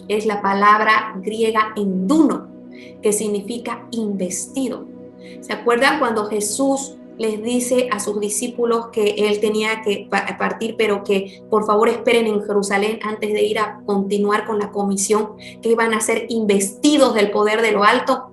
es la palabra griega enduno, que significa investido. ¿Se acuerdan cuando Jesús les dice a sus discípulos que Él tenía que partir, pero que por favor esperen en Jerusalén antes de ir a continuar con la comisión, que iban a ser investidos del poder de lo alto?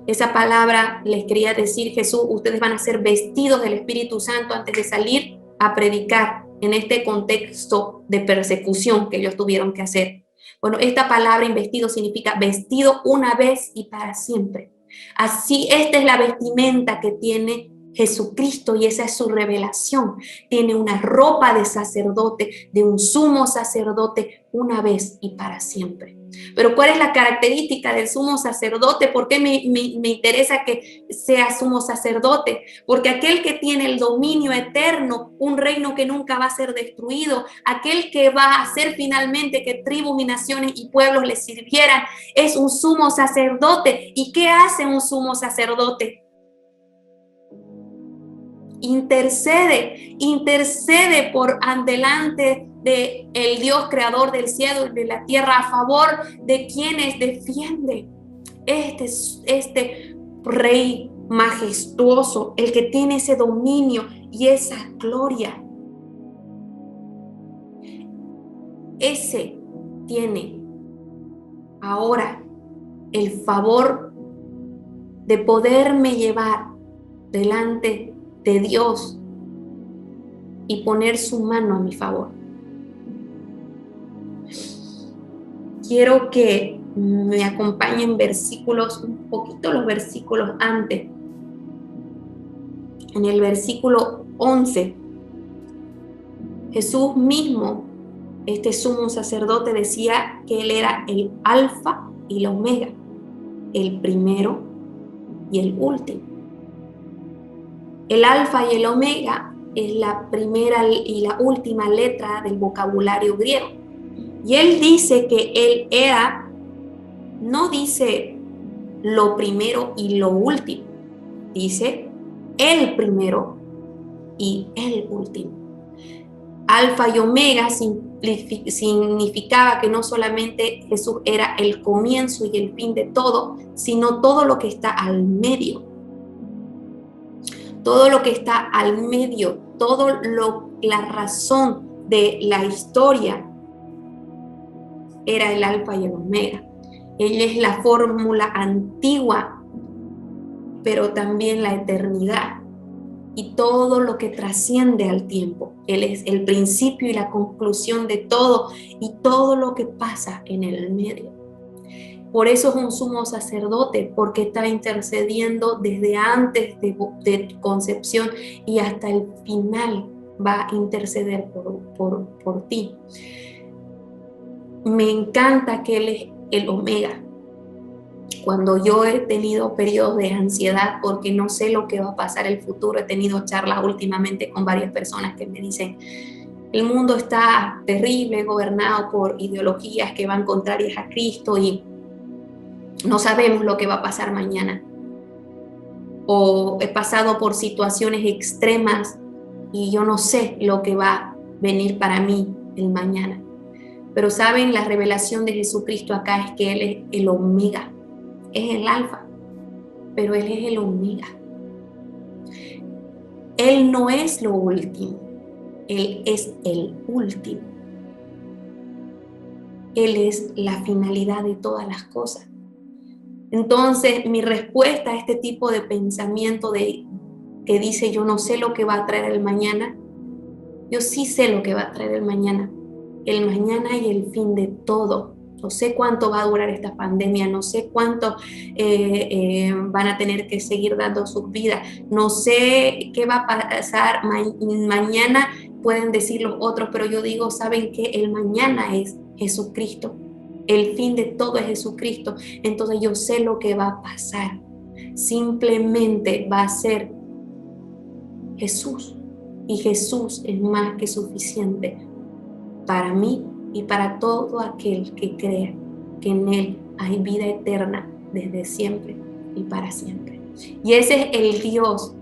Esa palabra les quería decir Jesús, ustedes van a ser vestidos del Espíritu Santo antes de salir a predicar en este contexto de persecución que ellos tuvieron que hacer. Bueno, esta palabra investido significa vestido una vez y para siempre. Así, esta es la vestimenta que tiene Jesucristo y esa es su revelación. Tiene una ropa de sacerdote, de un sumo sacerdote, una vez y para siempre. Pero ¿cuál es la característica del sumo sacerdote? ¿Por qué me interesa que sea sumo sacerdote? Porque aquel que tiene el dominio eterno, un reino que nunca va a ser destruido, aquel que va a hacer finalmente que tribus y naciones y pueblos le sirvieran, es un sumo sacerdote. ¿Y qué hace un sumo sacerdote? Intercede por delante de el Dios creador del cielo y de la tierra a favor de quienes defiende este rey majestuoso, el que tiene ese dominio y esa gloria. Ese tiene ahora el favor de poderme llevar delante de Dios y poner su mano a mi favor. Quiero que me acompañen versículos, un poquito los versículos antes. En el versículo 11, Jesús mismo, este sumo sacerdote, decía que Él era el alfa y la omega, el primero y el último. El alfa y el omega es la primera y la última letra del vocabulario griego. Y Él dice que Él era, no dice lo primero y lo último, dice el primero y el último. Alfa y omega significaba que no solamente Jesús era el comienzo y el fin de todo, sino todo lo que está al medio. todo lo que está al medio, la razón de la historia era el alfa y el omega. Él es la fórmula antigua, pero también la eternidad y todo lo que trasciende al tiempo. Él es el principio y la conclusión de todo y todo lo que pasa en el medio. Por eso es un sumo sacerdote, porque está intercediendo desde antes de concepción y hasta el final va a interceder por ti. Me encanta que Él es el omega. Cuando yo he tenido periodos de ansiedad porque no sé lo que va a pasar en el futuro, he tenido charlas últimamente con varias personas que me dicen: el mundo está terrible, gobernado por ideologías que van contrarias a Cristo y no sabemos lo que va a pasar mañana. O he pasado por situaciones extremas y yo no sé lo que va a venir para mí el mañana. Pero saben, la revelación de Jesucristo acá es que Él es el omega, es el alfa, pero Él es el omega. Él no es lo último, Él es el último. Él es la finalidad de todas las cosas. Entonces, mi respuesta a este tipo de pensamiento que dice yo no sé lo que va a traer el mañana, yo sí sé lo que va a traer el mañana y el fin de todo. No sé cuánto va a durar esta pandemia, no sé cuánto van a tener que seguir dando sus vidas, no sé qué va a pasar mañana, pueden decir los otros, pero yo digo, ¿saben qué? El mañana es Jesucristo. El fin de todo es Jesucristo. Entonces yo sé lo que va a pasar. Simplemente va a ser Jesús. Y Jesús es más que suficiente para mí y para todo aquel que crea que en Él hay vida eterna desde siempre y para siempre. Y ese es el Dios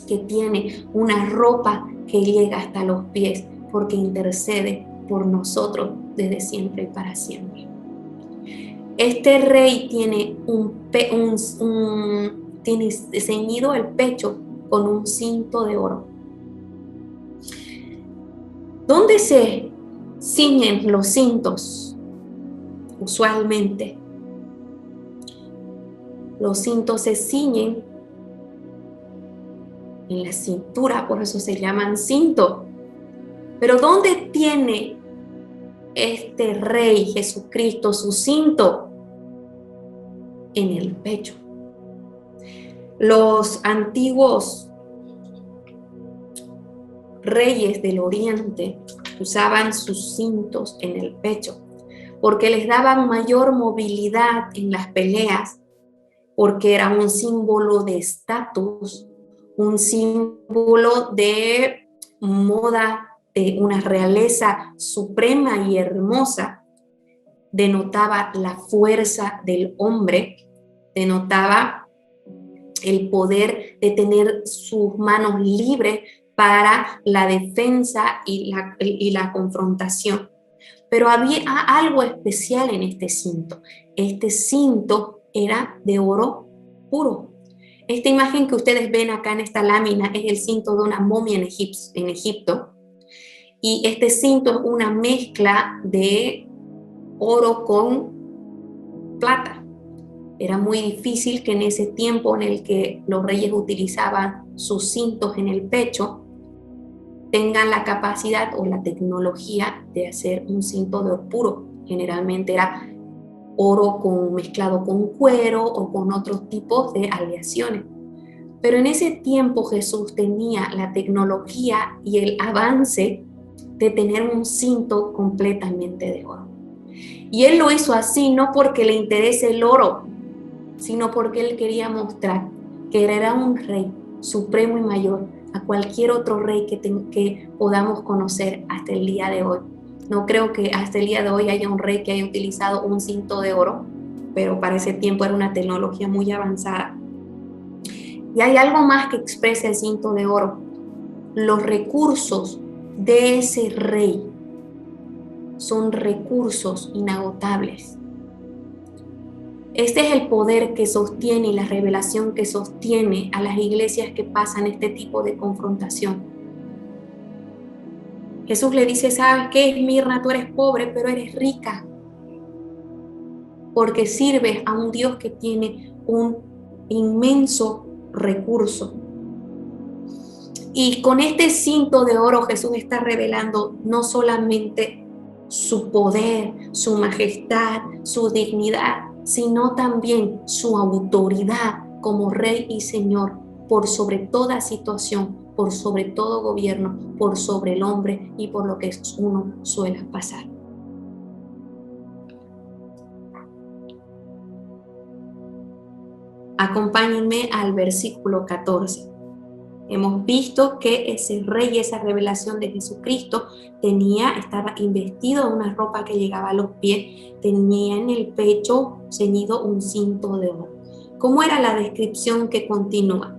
que tiene una ropa que llega hasta los pies porque intercede por nosotros desde siempre y para siempre. Este rey tiene tiene ceñido el pecho con un cinto de oro. ¿Dónde se ciñen los cintos? Usualmente los cintos se ciñen en la cintura, por eso se llaman cinto. Pero ¿dónde tiene este rey Jesucristo su cinto? En el pecho. Los antiguos reyes del oriente usaban sus cintos en el pecho porque les daban mayor movilidad en las peleas, porque era un símbolo de estatus, un símbolo de moda, de una realeza suprema y hermosa. Denotaba la fuerza del hombre, denotaba el poder de tener sus manos libres para la defensa y la confrontación. Pero había algo especial en este cinto. Este cinto era de oro puro. Esta imagen que ustedes ven acá en esta lámina es el cinto de una momia en Egipto. Y este cinto es una mezcla de oro con plata. Era muy difícil que en ese tiempo en el que los reyes utilizaban sus cintos en el pecho, tengan la capacidad o la tecnología de hacer un cinto de oro puro. Generalmente era oro mezclado con cuero o con otros tipos de aleaciones. Pero en ese tiempo Jesús tenía la tecnología y el avance de tener un cinto completamente de oro. Y Él lo hizo así no porque le interese el oro, sino porque Él quería mostrar que era un rey supremo y mayor a cualquier otro rey que podamos conocer hasta el día de hoy. No creo que hasta el día de hoy haya un rey que haya utilizado un cinto de oro, pero para ese tiempo era una tecnología muy avanzada. Y hay algo más que expresa el cinto de oro. Los recursos de ese rey son recursos inagotables. Este es el poder que sostiene y la revelación que sostiene a las iglesias que pasan este tipo de confrontación. Jesús le dice, ¿sabes qué, Esmirna? Tú eres pobre, pero eres rica, porque sirves a un Dios que tiene un inmenso recurso. Y con este cinto de oro Jesús está revelando no solamente su poder, su majestad, su dignidad, sino también su autoridad como Rey y Señor por sobre toda situación, por sobre todo gobierno, por sobre el hombre y por lo que uno suele pasar. Acompáñenme al versículo 14. Hemos visto que ese rey, esa revelación de Jesucristo, estaba investido de una ropa que llegaba a los pies, tenía en el pecho ceñido un cinto de oro. ¿Cómo era la descripción que continúa?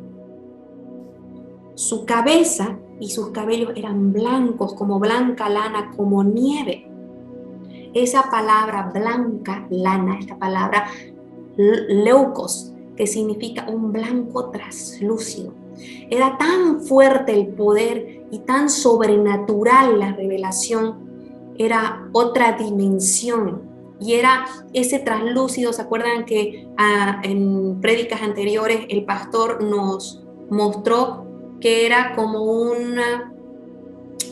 Su cabeza y sus cabellos eran blancos, como blanca lana, como nieve. Esa palabra blanca, lana, esta palabra leucos, que significa un blanco traslúcido. Era tan fuerte el poder y tan sobrenatural la revelación, era otra dimensión. Y era ese traslúcido. ¿Se acuerdan que en prédicas anteriores el pastor nos mostró que era como un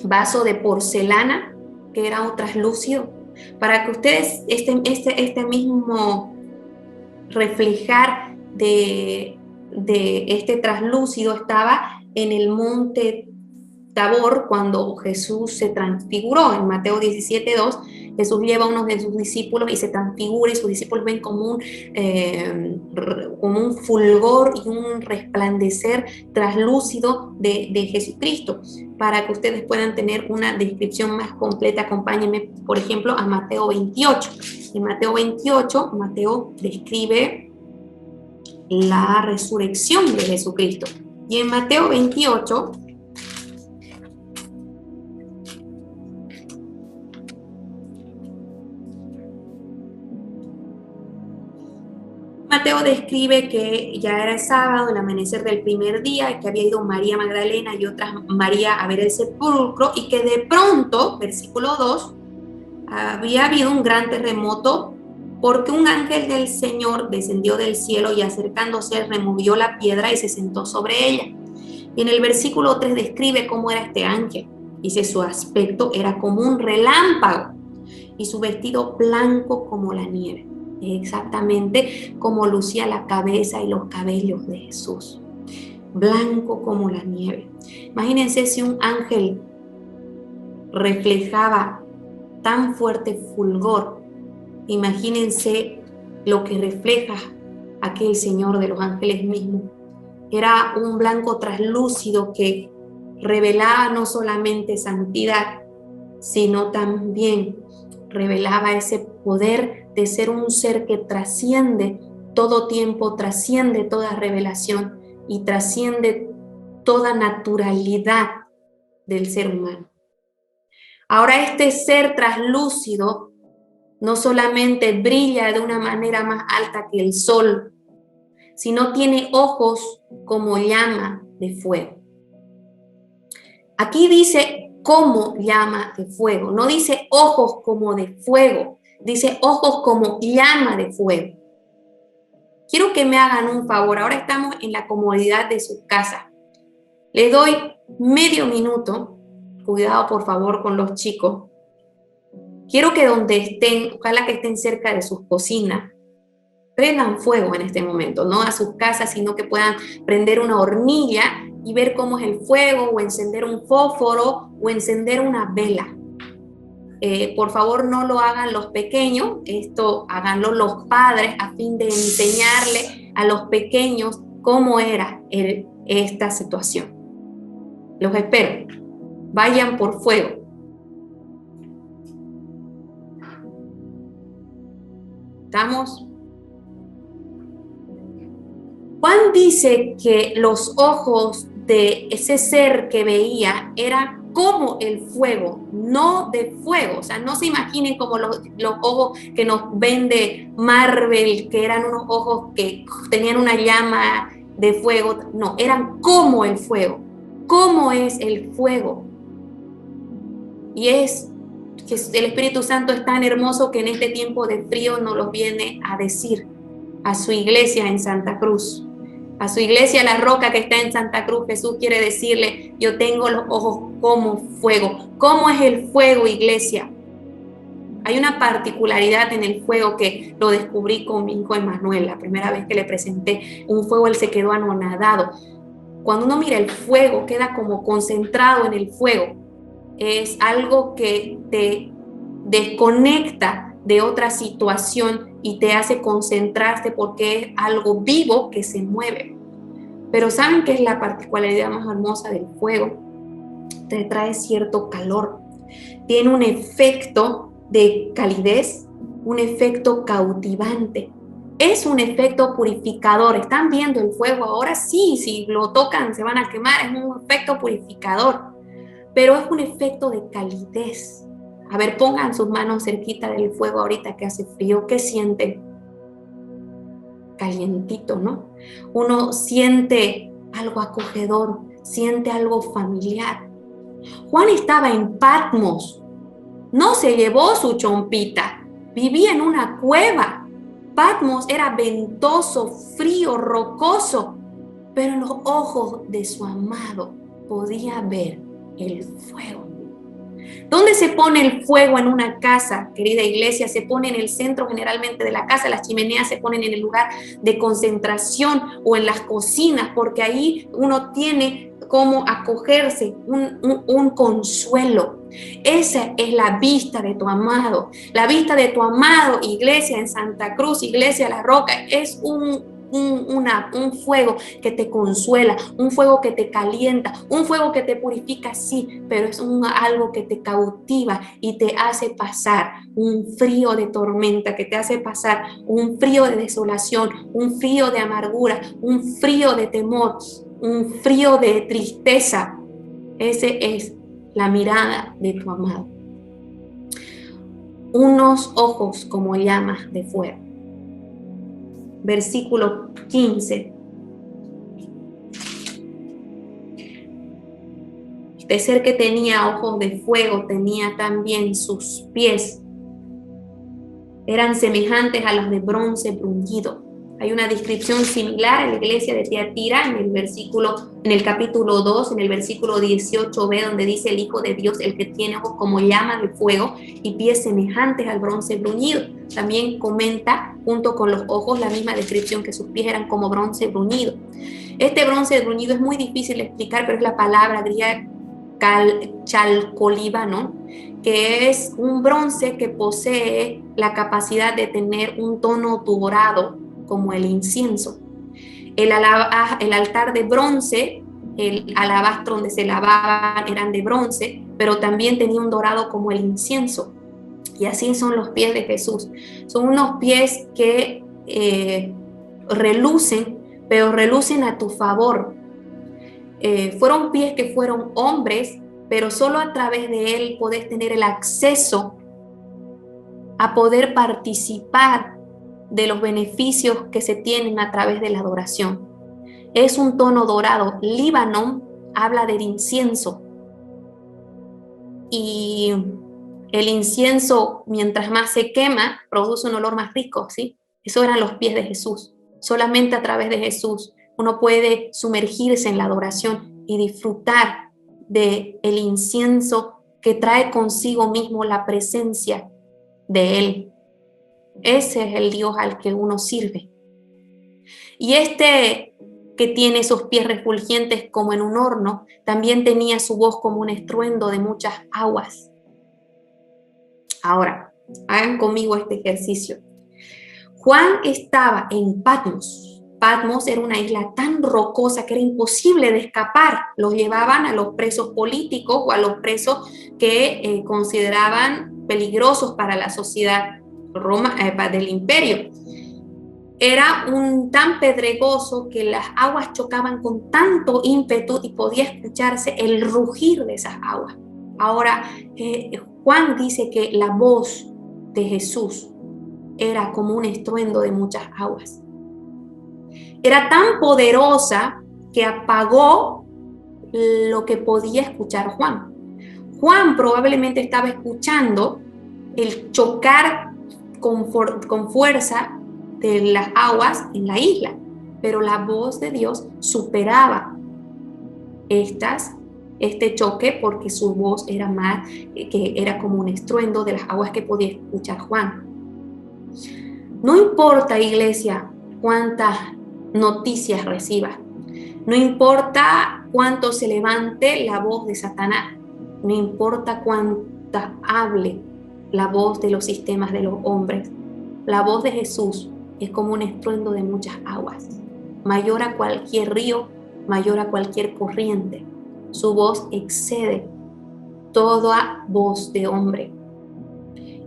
vaso de porcelana, que era un traslúcido? Para que ustedes este mismo reflejar de este traslúcido estaba en el monte Tabor cuando Jesús se transfiguró. En Mateo 17:2, Jesús lleva a uno de sus discípulos y se transfigura, y sus discípulos ven como un fulgor y un resplandecer traslúcido de Jesucristo. Para que ustedes puedan tener una descripción más completa, acompáñenme, por ejemplo, a Mateo 28. En Mateo 28, Mateo describe la resurrección de Jesucristo. Y en Mateo 28, Mateo describe que ya era sábado, el amanecer del primer día, y que había ido María Magdalena y otras María a ver el sepulcro, y que de pronto, versículo 2, había habido un gran terremoto porque un ángel del Señor descendió del cielo y acercándose removió la piedra y se sentó sobre ella. Y en el versículo 3 describe cómo era este ángel. Dice, su aspecto era como un relámpago y su vestido blanco como la nieve. Exactamente como lucía la cabeza y los cabellos de Jesús. Blanco como la nieve. Imagínense si un ángel reflejaba tan fuerte fulgor. Imagínense lo que refleja aquel Señor de los ángeles mismo. Era un blanco traslúcido que revelaba no solamente santidad, sino también revelaba ese poder de ser un ser que trasciende todo tiempo, trasciende toda revelación y trasciende toda naturalidad del ser humano. Ahora este ser traslúcido no solamente brilla de una manera más alta que el sol, sino tiene ojos como llama de fuego. Aquí dice como llama de fuego, no dice ojos como de fuego, dice ojos como llama de fuego. Quiero que me hagan un favor, ahora estamos en la comodidad de su casa. Les doy medio minuto, cuidado por favor con los chicos. Quiero que donde estén, ojalá que estén cerca de sus cocinas, prendan fuego en este momento, no a sus casas, sino que puedan prender una hornilla y ver cómo es el fuego, o encender un fósforo, o encender una vela. Por favor, no lo hagan los pequeños, esto háganlo los padres a fin de enseñarle a los pequeños cómo era esta situación. Los espero. Vayan por fuego. ¿Estamos? Juan dice que los ojos de ese ser que veía eran como el fuego, no de fuego. O sea, no se imaginen como los ojos que nos vende Marvel, que eran unos ojos que tenían una llama de fuego. No, eran como el fuego. ¿Cómo es el fuego? Y es que el Espíritu Santo es tan hermoso que en este tiempo de frío nos lo viene a decir a su iglesia en Santa Cruz. A su iglesia La Roca que está en Santa Cruz, Jesús quiere decirle: yo tengo los ojos como fuego. ¿Cómo es el fuego, iglesia? Hay una particularidad en el fuego que lo descubrí con mi hijo Emanuel. La primera vez que le presenté un fuego, él se quedó anonadado. Cuando uno mira el fuego, queda como concentrado en el fuego. Es algo que te desconecta de otra situación y te hace concentrarte porque es algo vivo que se mueve. Pero ¿saben qué es la particularidad más hermosa del fuego? Te trae cierto calor. Tiene un efecto de calidez, un efecto cautivante. Es un efecto purificador. ¿Están viendo el fuego ahora? Sí, si lo tocan se van a quemar. Es un efecto purificador. Pero es un efecto de calidez. A ver, pongan sus manos cerquita del fuego ahorita que hace frío. ¿Qué sienten? Calientito, ¿no? Uno siente algo acogedor, siente algo familiar. Juan estaba en Patmos. No se llevó su chompita. Vivía en una cueva. Patmos era ventoso, frío, rocoso. Pero en los ojos de su amado podía ver el fuego. ¿Dónde se pone el fuego en una casa, querida iglesia? Se pone en el centro generalmente de la casa. Las chimeneas se ponen en el lugar de concentración o en las cocinas, porque ahí uno tiene cómo acogerse, un consuelo. Esa es la vista de tu amado. La vista de tu amado, iglesia en Santa Cruz, iglesia La Roca, es un fuego que te consuela, un fuego que te calienta, un fuego que te purifica, sí, pero es algo que te cautiva y te hace pasar un frío de tormenta, que te hace pasar un frío de desolación, un frío de amargura, un frío de temor, un frío de tristeza. Ese es la mirada de tu amado. Unos ojos como llamas de fuego. Versículo 15. Este ser que tenía ojos de fuego tenía también sus pies. Eran semejantes a los de bronce bruñido. Hay una descripción similar en la iglesia de Tiatira en el capítulo 2, en el versículo 18b, donde dice: el Hijo de Dios, el que tiene ojos como llama de fuego y pies semejantes al bronce bruñido. También comenta junto con los ojos la misma descripción, que sus pies eran como bronce bruñido. Este bronce bruñido es muy difícil de explicar, pero es la palabra griega chalcolíbano, que es un bronce que posee la capacidad de tener un tono dorado como el incienso. El altar de bronce, el alabastro donde se lavaban eran de bronce, pero también tenía un dorado como el incienso. Y así son los pies de Jesús. Son unos pies que relucen, pero relucen a tu favor. Fueron pies que fueron hombres, pero solo a través de él podés tener el acceso a poder participar de los beneficios que se tienen a través de la adoración. Es un tono dorado. Líbano habla del incienso. Y el incienso, mientras más se quema, produce un olor más rico, ¿sí? Esos eran los pies de Jesús. Solamente a través de Jesús uno puede sumergirse en la adoración y disfrutar del incienso que trae consigo mismo la presencia de Él. Ese es el Dios al que uno sirve. Y este que tiene esos pies refulgentes como en un horno, también tenía su voz como un estruendo de muchas aguas. Ahora, hagan conmigo este ejercicio. Juan estaba en Patmos. Patmos era una isla tan rocosa que era imposible de escapar. Los llevaban a los presos políticos o a los presos que consideraban peligrosos para la sociedad del imperio. Era tan pedregoso que las aguas chocaban con tanto ímpetu y podía escucharse el rugir de esas aguas. Ahora, Juan dice que la voz de Jesús era como un estruendo de muchas aguas. Era tan poderosa que apagó lo que podía escuchar Juan. Juan probablemente estaba escuchando el chocar con fuerza de las aguas en la isla, pero la voz de Dios superaba este choque porque su voz era más, que era como un estruendo de las aguas que podía escuchar Juan. No importa, iglesia, cuántas noticias recibas, no importa cuánto se levante la voz de Satanás, no importa cuántas hable la voz de los sistemas de los hombres, la voz de Jesús es como un estruendo de muchas aguas, mayor a cualquier río, mayor a cualquier corriente. Su voz excede toda voz de hombre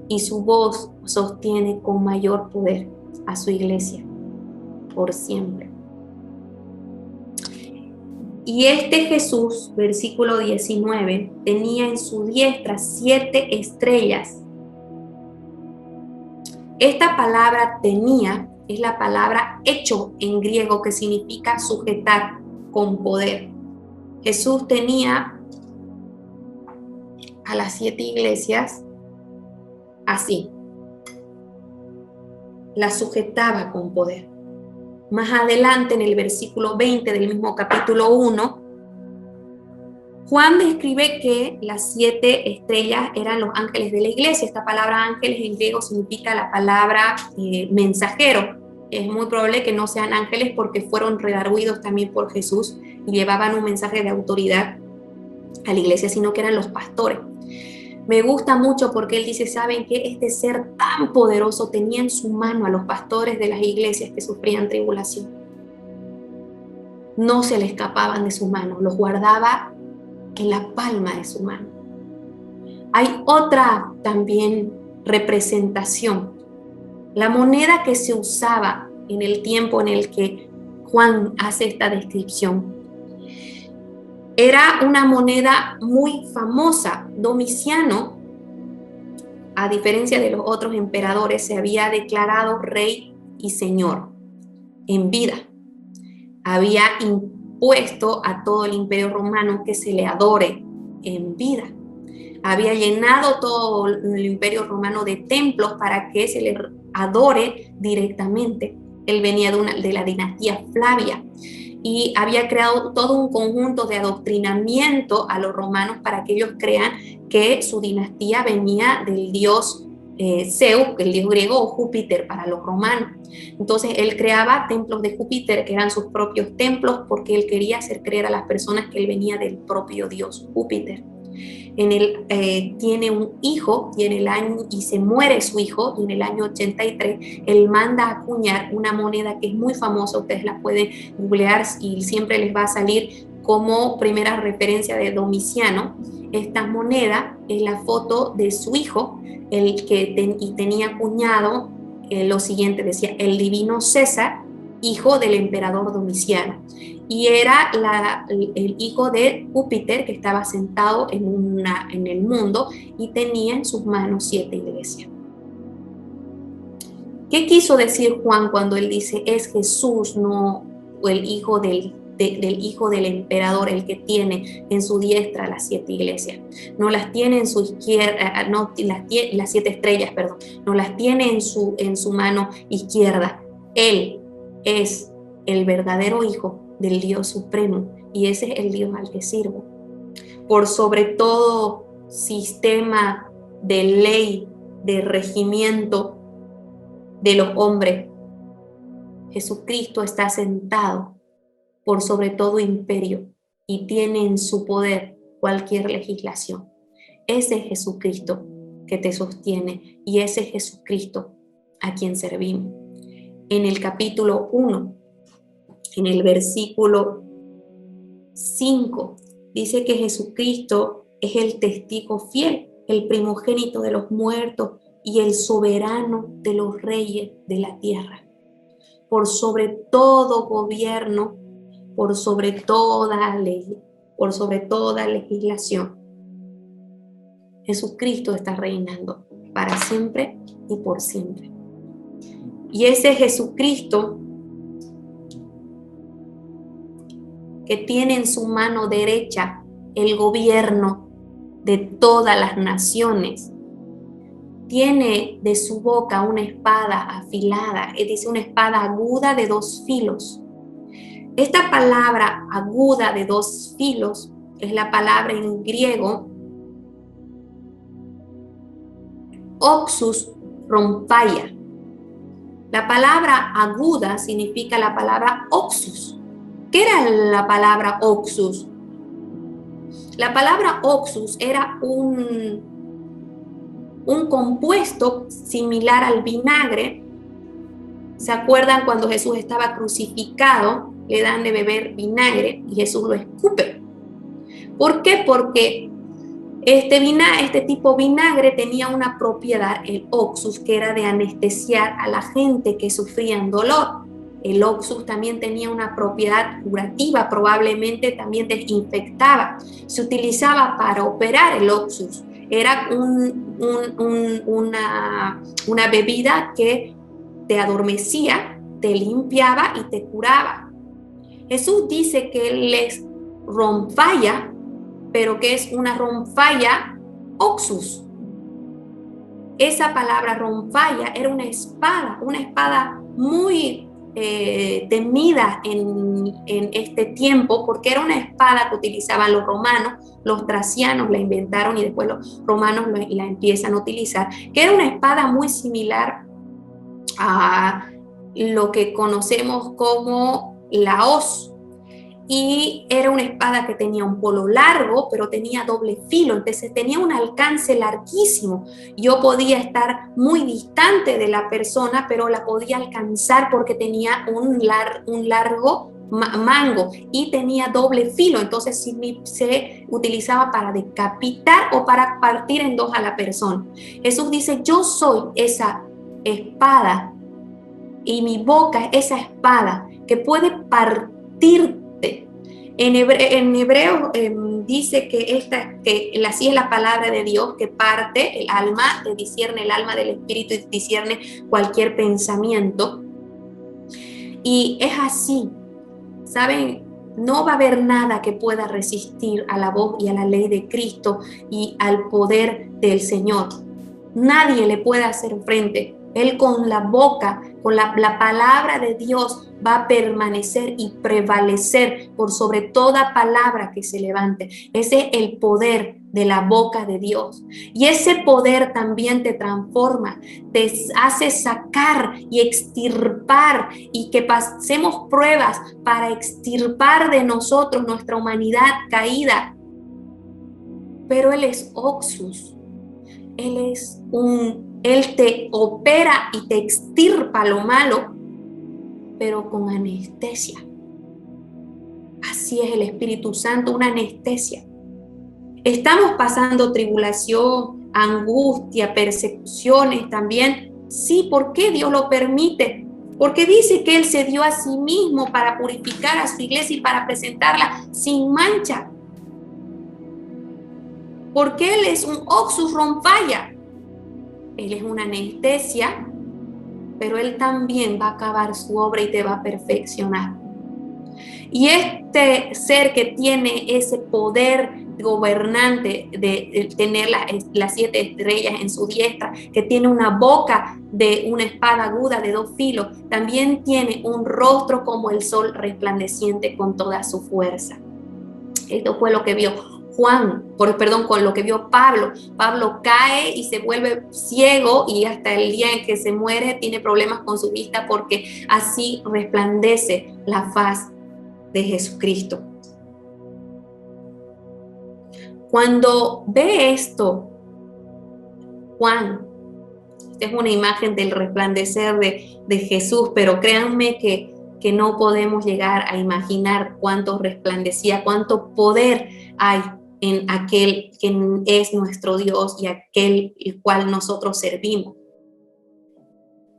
y su voz sostiene con mayor poder a su iglesia por siempre. Y este Jesús, versículo 19, tenía en su diestra 7 estrellas. Esta palabra tenía es la palabra hecho en griego, que significa sujetar con poder. Jesús tenía a las 7 iglesias así, las sujetaba con poder. Más adelante, en el versículo 20 del mismo capítulo 1, Juan describe que las 7 estrellas eran los ángeles de la iglesia. Esta palabra ángeles en griego significa la palabra mensajero. Es muy probable que no sean ángeles porque fueron redarguidos también por Jesús y llevaban un mensaje de autoridad a la iglesia, sino que eran los pastores. Me gusta mucho porque él dice, ¿saben qué? Este ser tan poderoso tenía en su mano a los pastores de las iglesias que sufrían tribulación. No se le escapaban de su mano, los guardaba en la palma de su mano. Hay otra también representación. La moneda que se usaba en el tiempo en el que Juan hace esta descripción era una moneda muy famosa. Domiciano, a diferencia de los otros emperadores, se había declarado rey y señor en vida. Había impuesto a todo el imperio romano que se le adore en vida. Había llenado todo el imperio romano de templos para que se le adore directamente. Él venía de la dinastía Flavia y había creado todo un conjunto de adoctrinamiento a los romanos para que ellos crean que su dinastía venía del dios Zeus, el dios griego, o Júpiter para los romanos. Entonces él creaba templos de Júpiter que eran sus propios templos porque él quería hacer creer a las personas que él venía del propio dios Júpiter. Tiene un hijo y se muere su hijo, y en el año 83 él manda a acuñar una moneda que es muy famosa, ustedes la pueden googlear y siempre les va a salir como primera referencia de Domiciano. Esta moneda es la foto de su hijo, y tenía acuñado lo siguiente, decía el divino César, hijo del emperador Domiciano. Y era el hijo de Júpiter que estaba sentado en el mundo y tenía en sus manos 7 iglesias. ¿Qué quiso decir Juan cuando él dice es Jesús, no el hijo del hijo del emperador, el que tiene en su diestra las 7 iglesias? No las tiene en su izquierda, no las 7 estrellas, perdón, no las tiene en su mano izquierda. Él es el verdadero hijo del Dios supremo y ese es el Dios al que sirvo. Por sobre todo sistema de ley, de regimiento de los hombres, Jesucristo está sentado por sobre todo imperio y tiene en su poder cualquier legislación. Ese es Jesucristo que te sostiene y ese es Jesucristo a quien servimos. En el capítulo 1, en el versículo 5, dice que Jesucristo es el testigo fiel, el primogénito de los muertos y el soberano de los reyes de la tierra. Por sobre todo gobierno, por sobre toda ley, por sobre toda legislación. Jesucristo está reinando para siempre y por siempre. Y ese Jesucristo que tiene en su mano derecha el gobierno de todas las naciones, tiene de su boca una espada afilada, es decir, una espada aguda de 2 filos. Esta palabra aguda de 2 filos es la palabra en griego oxus rhomphaia. La palabra aguda significa la palabra oxus. ¿Qué era la palabra oxus? La palabra oxus era un compuesto similar al vinagre. ¿Se acuerdan cuando Jesús estaba crucificado? Le dan de beber vinagre y Jesús lo escupe. ¿Por qué? Porque este tipo de vinagre tenía una propiedad, el oxus, que era de anestesiar a la gente que sufría dolor. El oxus también tenía una propiedad curativa, probablemente también desinfectaba. Se utilizaba para operar el oxus. Era una bebida que te adormecía, te limpiaba y te curaba. Jesús dice que él es rhomphaia, pero que es una rhomphaia oxus. Esa palabra rhomphaia era una espada muy temida en este tiempo, porque era una espada que utilizaban los romanos. Los tracianos la inventaron y después los romanos la empiezan a utilizar, que era una espada muy similar a lo que conocemos como la hoz. Y era una espada que tenía un polo largo, pero tenía doble filo, entonces tenía un alcance larguísimo. Yo podía estar muy distante de la persona, pero la podía alcanzar porque tenía un largo mango y tenía doble filo, entonces se utilizaba para decapitar o para partir en 2 a la persona. Jesús dice: yo soy esa espada y mi boca es esa espada que puede partir. En hebreo dice que así es la palabra de Dios, que parte el alma, que discierne el alma del espíritu y discierne cualquier pensamiento. Y es así, ¿saben? No va a haber nada que pueda resistir a la voz y a la ley de Cristo y al poder del Señor. Nadie le puede hacer frente. Él con la boca, con la palabra de Dios, va a permanecer y prevalecer por sobre toda palabra que se levante. Ese es el poder de la boca de Dios. Y ese poder también te transforma, te hace sacar y extirpar, y que pasemos pruebas para extirpar de nosotros nuestra humanidad caída. Pero Él es oxus. Él te opera y te extirpa lo malo, pero con anestesia. Así es el Espíritu Santo, una anestesia. Estamos pasando tribulación, angustia, persecuciones también. Sí, ¿por qué Dios lo permite? Porque dice que Él se dio a sí mismo para purificar a su iglesia y para presentarla sin mancha. Porque Él es un oxus rhomphaia. Él es una anestesia, pero Él también va a acabar su obra y te va a perfeccionar. Y este ser que tiene ese poder gobernante de tener las 7 estrellas en su diestra, que tiene una boca de una espada aguda de 2 filos, también tiene un rostro como el sol resplandeciente con toda su fuerza. Esto fue lo que vio con lo que vio Pablo. Pablo cae y se vuelve ciego, y hasta el día en que se muere tiene problemas con su vista, porque así resplandece la faz de Jesucristo. Cuando ve esto, Juan, esta es una imagen del resplandecer de Jesús, pero créanme que no podemos llegar a imaginar cuánto resplandecía, cuánto poder hay en aquel que es nuestro Dios y aquel el cual nosotros servimos.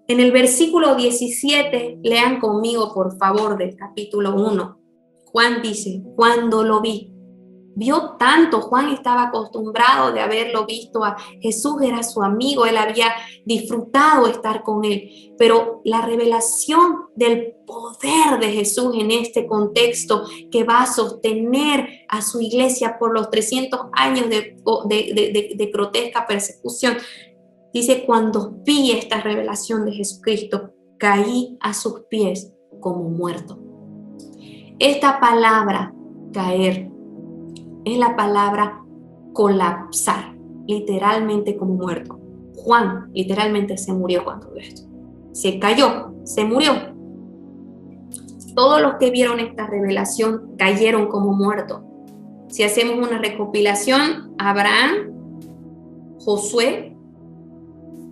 En el versículo 17, lean conmigo por favor del capítulo 1. Juan dice: cuando lo vi. Vio tanto, Juan estaba acostumbrado de haberlo visto a Jesús, era su amigo, él había disfrutado estar con él, pero la revelación del poder de Jesús en este contexto que va a sostener a su iglesia por los 300 años de grotesca persecución, dice, cuando vi esta revelación de Jesucristo, caí a sus pies como muerto. Esta palabra, caer, es la palabra colapsar, literalmente como muerto. Juan literalmente se murió cuando vio esto. Se cayó, se murió. Todos los que vieron esta revelación cayeron como muertos. Si hacemos una recopilación, Abraham, Josué,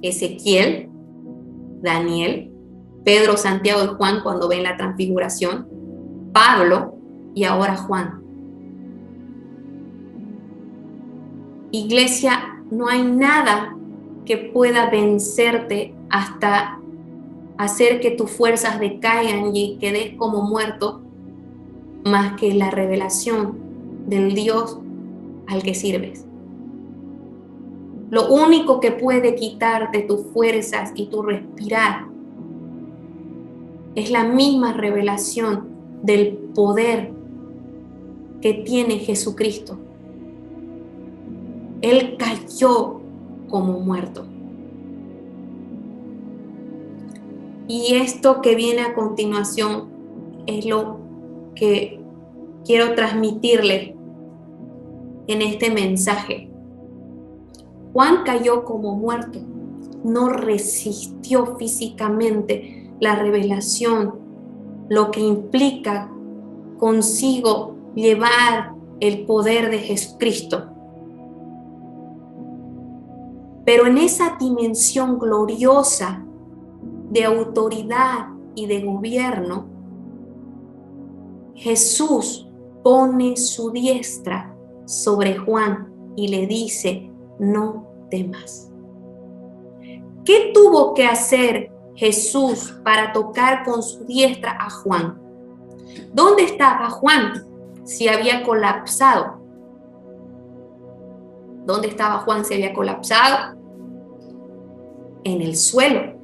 Ezequiel, Daniel, Pedro, Santiago y Juan cuando ven la transfiguración, Pablo y ahora Juan. Iglesia, no hay nada que pueda vencerte hasta hacer que tus fuerzas decaigan y quedes como muerto, más que la revelación del Dios al que sirves. Lo único que puede quitarte tus fuerzas y tu respirar es la misma revelación del poder que tiene Jesucristo. Él cayó como muerto. Y esto que viene a continuación es lo que quiero transmitirles en este mensaje. Juan cayó como muerto, no resistió físicamente la revelación, lo que implica consigo llevar el poder de Jesucristo. Pero en esa dimensión gloriosa de autoridad y de gobierno, Jesús pone su diestra sobre Juan y le dice, no temas. ¿Qué tuvo que hacer Jesús para tocar con su diestra a Juan? ¿Dónde estaba Juan si había colapsado? ¿Dónde estaba Juan si había colapsado? En el suelo.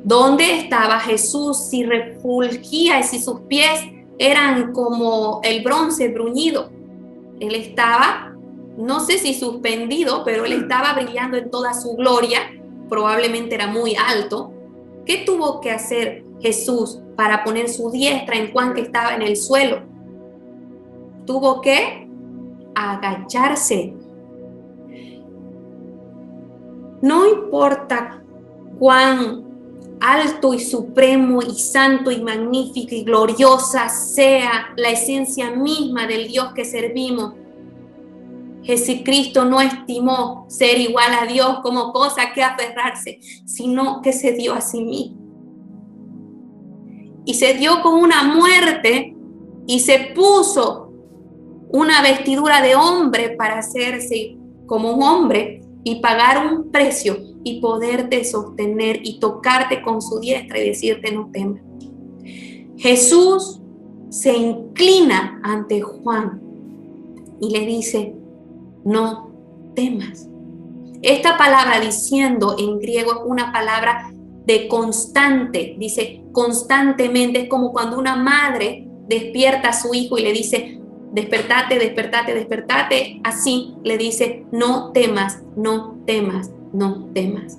¿Dónde estaba Jesús si refulgía y si sus pies eran como el bronce bruñido? Él estaba, no sé si suspendido, pero él estaba brillando en toda su gloria, probablemente era muy alto. ¿Qué tuvo que hacer Jesús para poner su diestra en Juan que estaba en el suelo? Tuvo que agacharse. No importa cuán alto y supremo y santo y magnífico y gloriosa sea la esencia misma del Dios que servimos, Jesucristo no estimó ser igual a Dios como cosa que aferrarse, sino que se dio a sí mismo. Y se dio con una muerte y se puso una vestidura de hombre para hacerse como un hombre y pagar un precio y poderte sostener y tocarte con su diestra y decirte no temas. Jesús se inclina ante Juan y le dice, no temas. Esta palabra diciendo en griego es una palabra de constante, dice constantemente, es como cuando una madre despierta a su hijo y le dice, despertate, despertate, despertate, así le dice, no temas, no temas, no temas.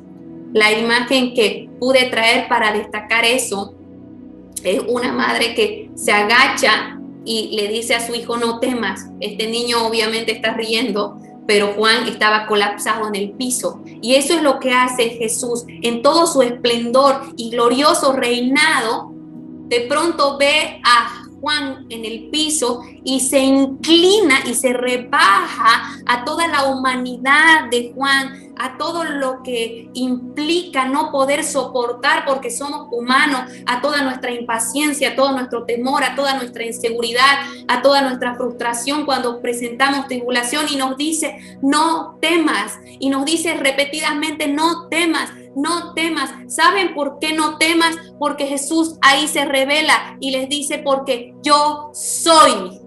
La imagen que pude traer para destacar eso es una madre que se agacha y le dice a su hijo, no temas. Este niño obviamente está riendo, pero Juan estaba colapsado en el piso. Y eso es lo que hace Jesús en todo su esplendor y glorioso reinado. De pronto ve a Juan en el piso y se inclina y se rebaja a toda la humanidad de Juan, a todo lo que implica no poder soportar porque somos humanos, a toda nuestra impaciencia, a todo nuestro temor, a toda nuestra inseguridad, a toda nuestra frustración cuando presentamos tribulación, y nos dice no temas, y nos dice repetidamente no temas. No temas. ¿Saben por qué no temas? Porque Jesús ahí se revela y les dice, porque yo soy.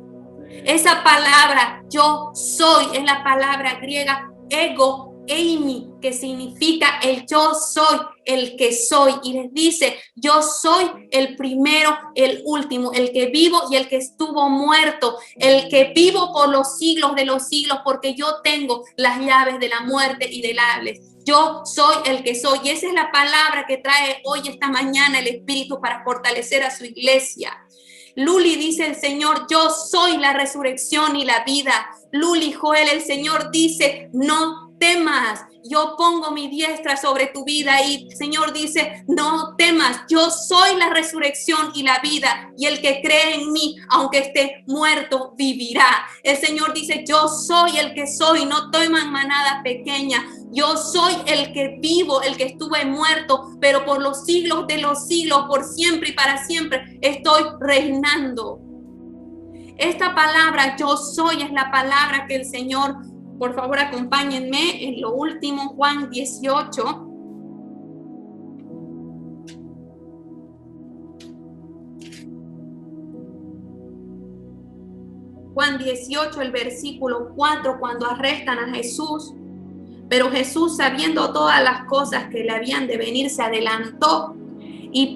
Esa palabra yo soy es la palabra griega ego eimi, que significa el yo soy, el que soy. Y les dice, yo soy el primero, el último, el que vivo y el que estuvo muerto, el que vivo por los siglos de los siglos, porque yo tengo las llaves de la muerte y del Hades. Yo soy el que soy. Y esa es la palabra que trae hoy, esta mañana, el Espíritu para fortalecer a su iglesia. Luli dice el Señor, yo soy la resurrección y la vida. Luli, Joel, el Señor dice, no temas, yo pongo mi diestra sobre tu vida. Y el Señor dice, no temas, yo soy la resurrección y la vida, y el que cree en mí, aunque esté muerto, vivirá. El Señor dice, yo soy el que soy, no teman manada pequeña. Yo soy el que vivo, el que estuve muerto, pero por los siglos de los siglos, por siempre y para siempre, estoy reinando. Esta palabra, yo soy, es la palabra que el Señor, por favor, acompáñenme en lo último, Juan 18. Juan 18, el versículo 4, cuando arrestan a Jesús. Pero Jesús, sabiendo todas las cosas que le habían de venir, se adelantó y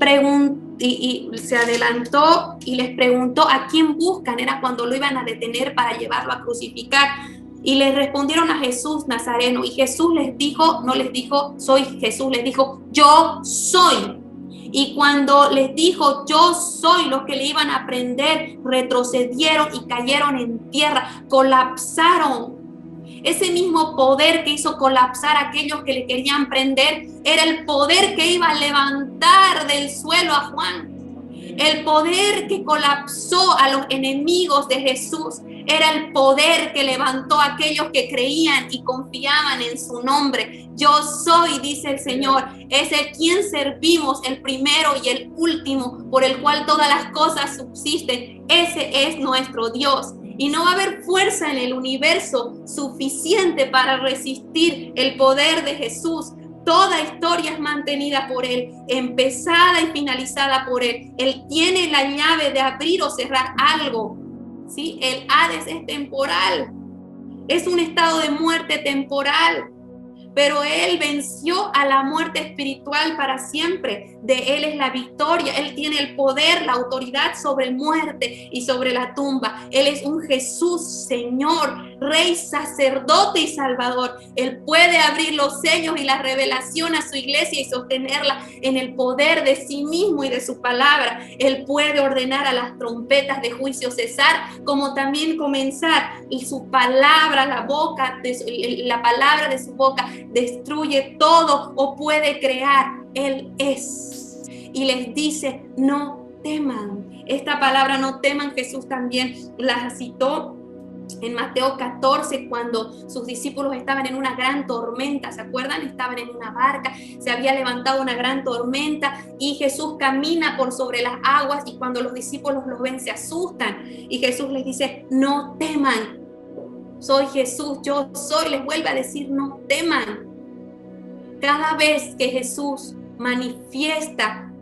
les preguntó a quién buscan. Era cuando lo iban a detener para llevarlo a crucificar. Y les respondieron a Jesús Nazareno. Y Jesús les dijo, no les dijo, soy Jesús, les dijo, yo soy. Y cuando les dijo, yo soy, los que le iban a prender, retrocedieron y cayeron en tierra, colapsaron. Ese mismo poder que hizo colapsar a aquellos que le querían prender era el poder que iba a levantar del suelo a Juan. El poder que colapsó a los enemigos de Jesús era el poder que levantó a aquellos que creían y confiaban en su nombre. Yo soy, dice el Señor, es el quien servimos, el primero y el último, por el cual todas las cosas subsisten. Ese es nuestro Dios. Y no va a haber fuerza en el universo suficiente para resistir el poder de Jesús. Toda historia es mantenida por Él, empezada y finalizada por Él. Él tiene la llave de abrir o cerrar algo. ¿Sí? El Hades es temporal. Es un estado de muerte temporal. Pero Él venció a la muerte espiritual para siempre. De Él es la victoria. Él tiene el poder, la autoridad sobre muerte y sobre la tumba. Él es un Jesús, Señor, Rey, sacerdote y Salvador. Él puede abrir los sellos y la revelación a su iglesia y sostenerla en el poder de sí mismo y de su palabra. Él puede ordenar a las trompetas de juicio cesar, como también comenzar. Y su palabra, la palabra de su boca destruye todo o puede crear. Él es. Y les dice, no teman. Esta palabra no teman, Jesús también la citó en Mateo 14, cuando sus discípulos estaban en una gran tormenta. ¿Se acuerdan? Estaban en una barca, se había levantado una gran tormenta y Jesús camina por sobre las aguas, y cuando los discípulos lo ven se asustan y Jesús les dice, no teman. Soy Jesús, yo soy. Les vuelve a decir, no teman. Cada vez que Jesús manifiesta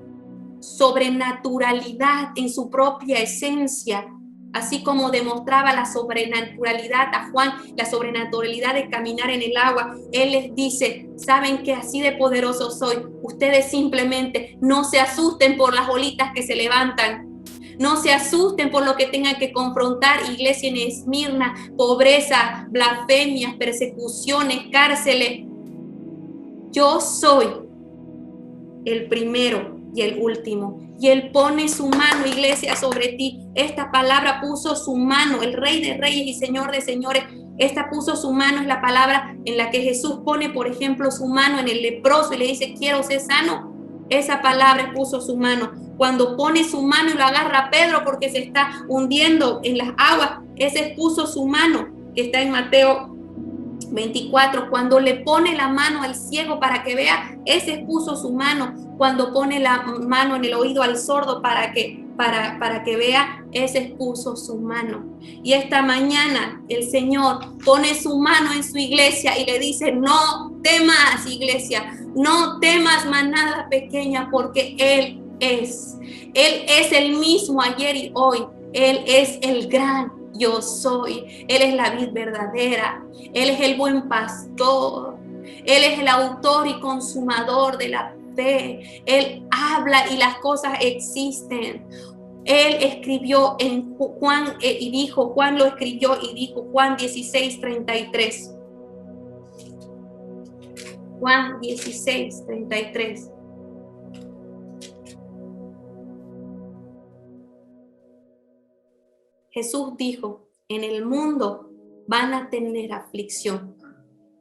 sobrenaturalidad en su propia esencia, así como demostraba la sobrenaturalidad a Juan, la sobrenaturalidad de caminar en el agua, Él les dice, saben que así de poderoso soy. Ustedes simplemente no se asusten por las olitas que se levantan. No se asusten por lo que tengan que confrontar, iglesia en Esmirna, pobreza, blasfemias, persecuciones, cárceles. Yo soy el primero y el último. Y Él pone su mano, iglesia, sobre ti. Esta palabra puso su mano, el Rey de Reyes y Señor de Señores. Esta puso su mano, es la palabra en la que Jesús pone, por ejemplo, su mano en el leproso y le dice, quiero ser sano. Esa palabra puso su mano. Cuando pone su mano y lo agarra a Pedro porque se está hundiendo en las aguas, ese puso su mano, que está en Mateo 24. Cuando le pone la mano al ciego para que vea, ese puso su mano. Cuando pone la mano en el oído al sordo para que vea, ese puso su mano. Y esta mañana el Señor pone su mano en su iglesia y le dice, no temas, iglesia, no temas, manada pequeña, porque Él es el mismo ayer y hoy. Él es el gran yo soy. Él es la vid verdadera. Él es el buen pastor. Él es el autor y consumador de la fe. Él habla y las cosas existen. Él escribió en Juan y dijo, Juan lo escribió y dijo, Juan 16:33. Juan 16:33. Jesús dijo, en el mundo van a tener aflicción,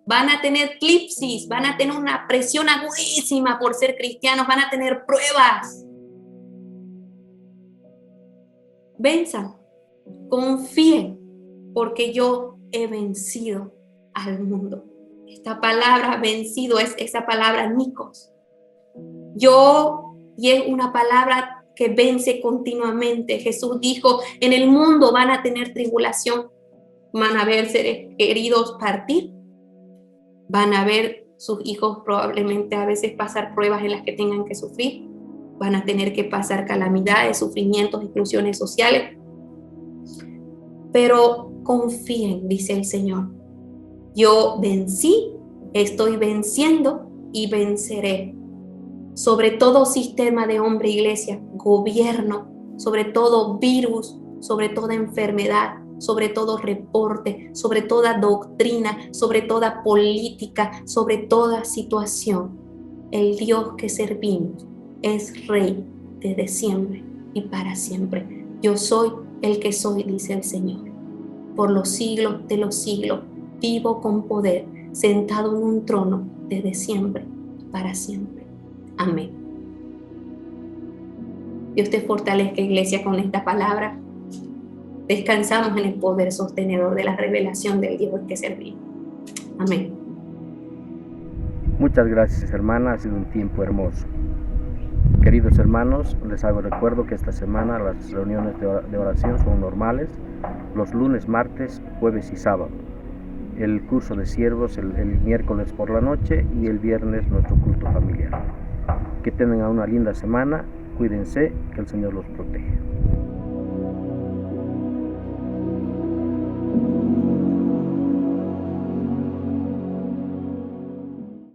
van a tener eclipsis, van a tener una presión agudísima por ser cristianos, van a tener pruebas. Venzan, confíen, porque yo he vencido al mundo. Esta palabra vencido es esa palabra Nikos. Y es una palabra que vence continuamente. Jesús dijo, en el mundo van a tener tribulación, van a ver seres queridos partir, van a ver sus hijos probablemente a veces pasar pruebas en las que tengan que sufrir, van a tener que pasar calamidades, sufrimientos, exclusiones sociales. Pero confíen, dice el Señor. Yo vencí, estoy venciendo y venceré. Sobre todo sistema de hombre, iglesia, gobierno, sobre todo virus, sobre toda enfermedad, sobre todo reporte, sobre toda doctrina, sobre toda política, sobre toda situación. El Dios que servimos es Rey desde siempre y para siempre. Yo soy el que soy, dice el Señor. Por los siglos de los siglos, vivo con poder, sentado en un trono desde siempre y para siempre. Amén. Dios te fortalezca, iglesia, con esta palabra. Descansamos en el poder sostenedor de la revelación del Dios que servimos. Amén. Muchas gracias, hermana. Ha sido un tiempo hermoso. Queridos hermanos, les hago recuerdo que esta semana las reuniones de oración son normales, los lunes, martes, jueves y sábado. El curso de siervos el miércoles por la noche y el viernes nuestro culto familiar. Que tengan una linda semana, cuídense, que el Señor los proteja.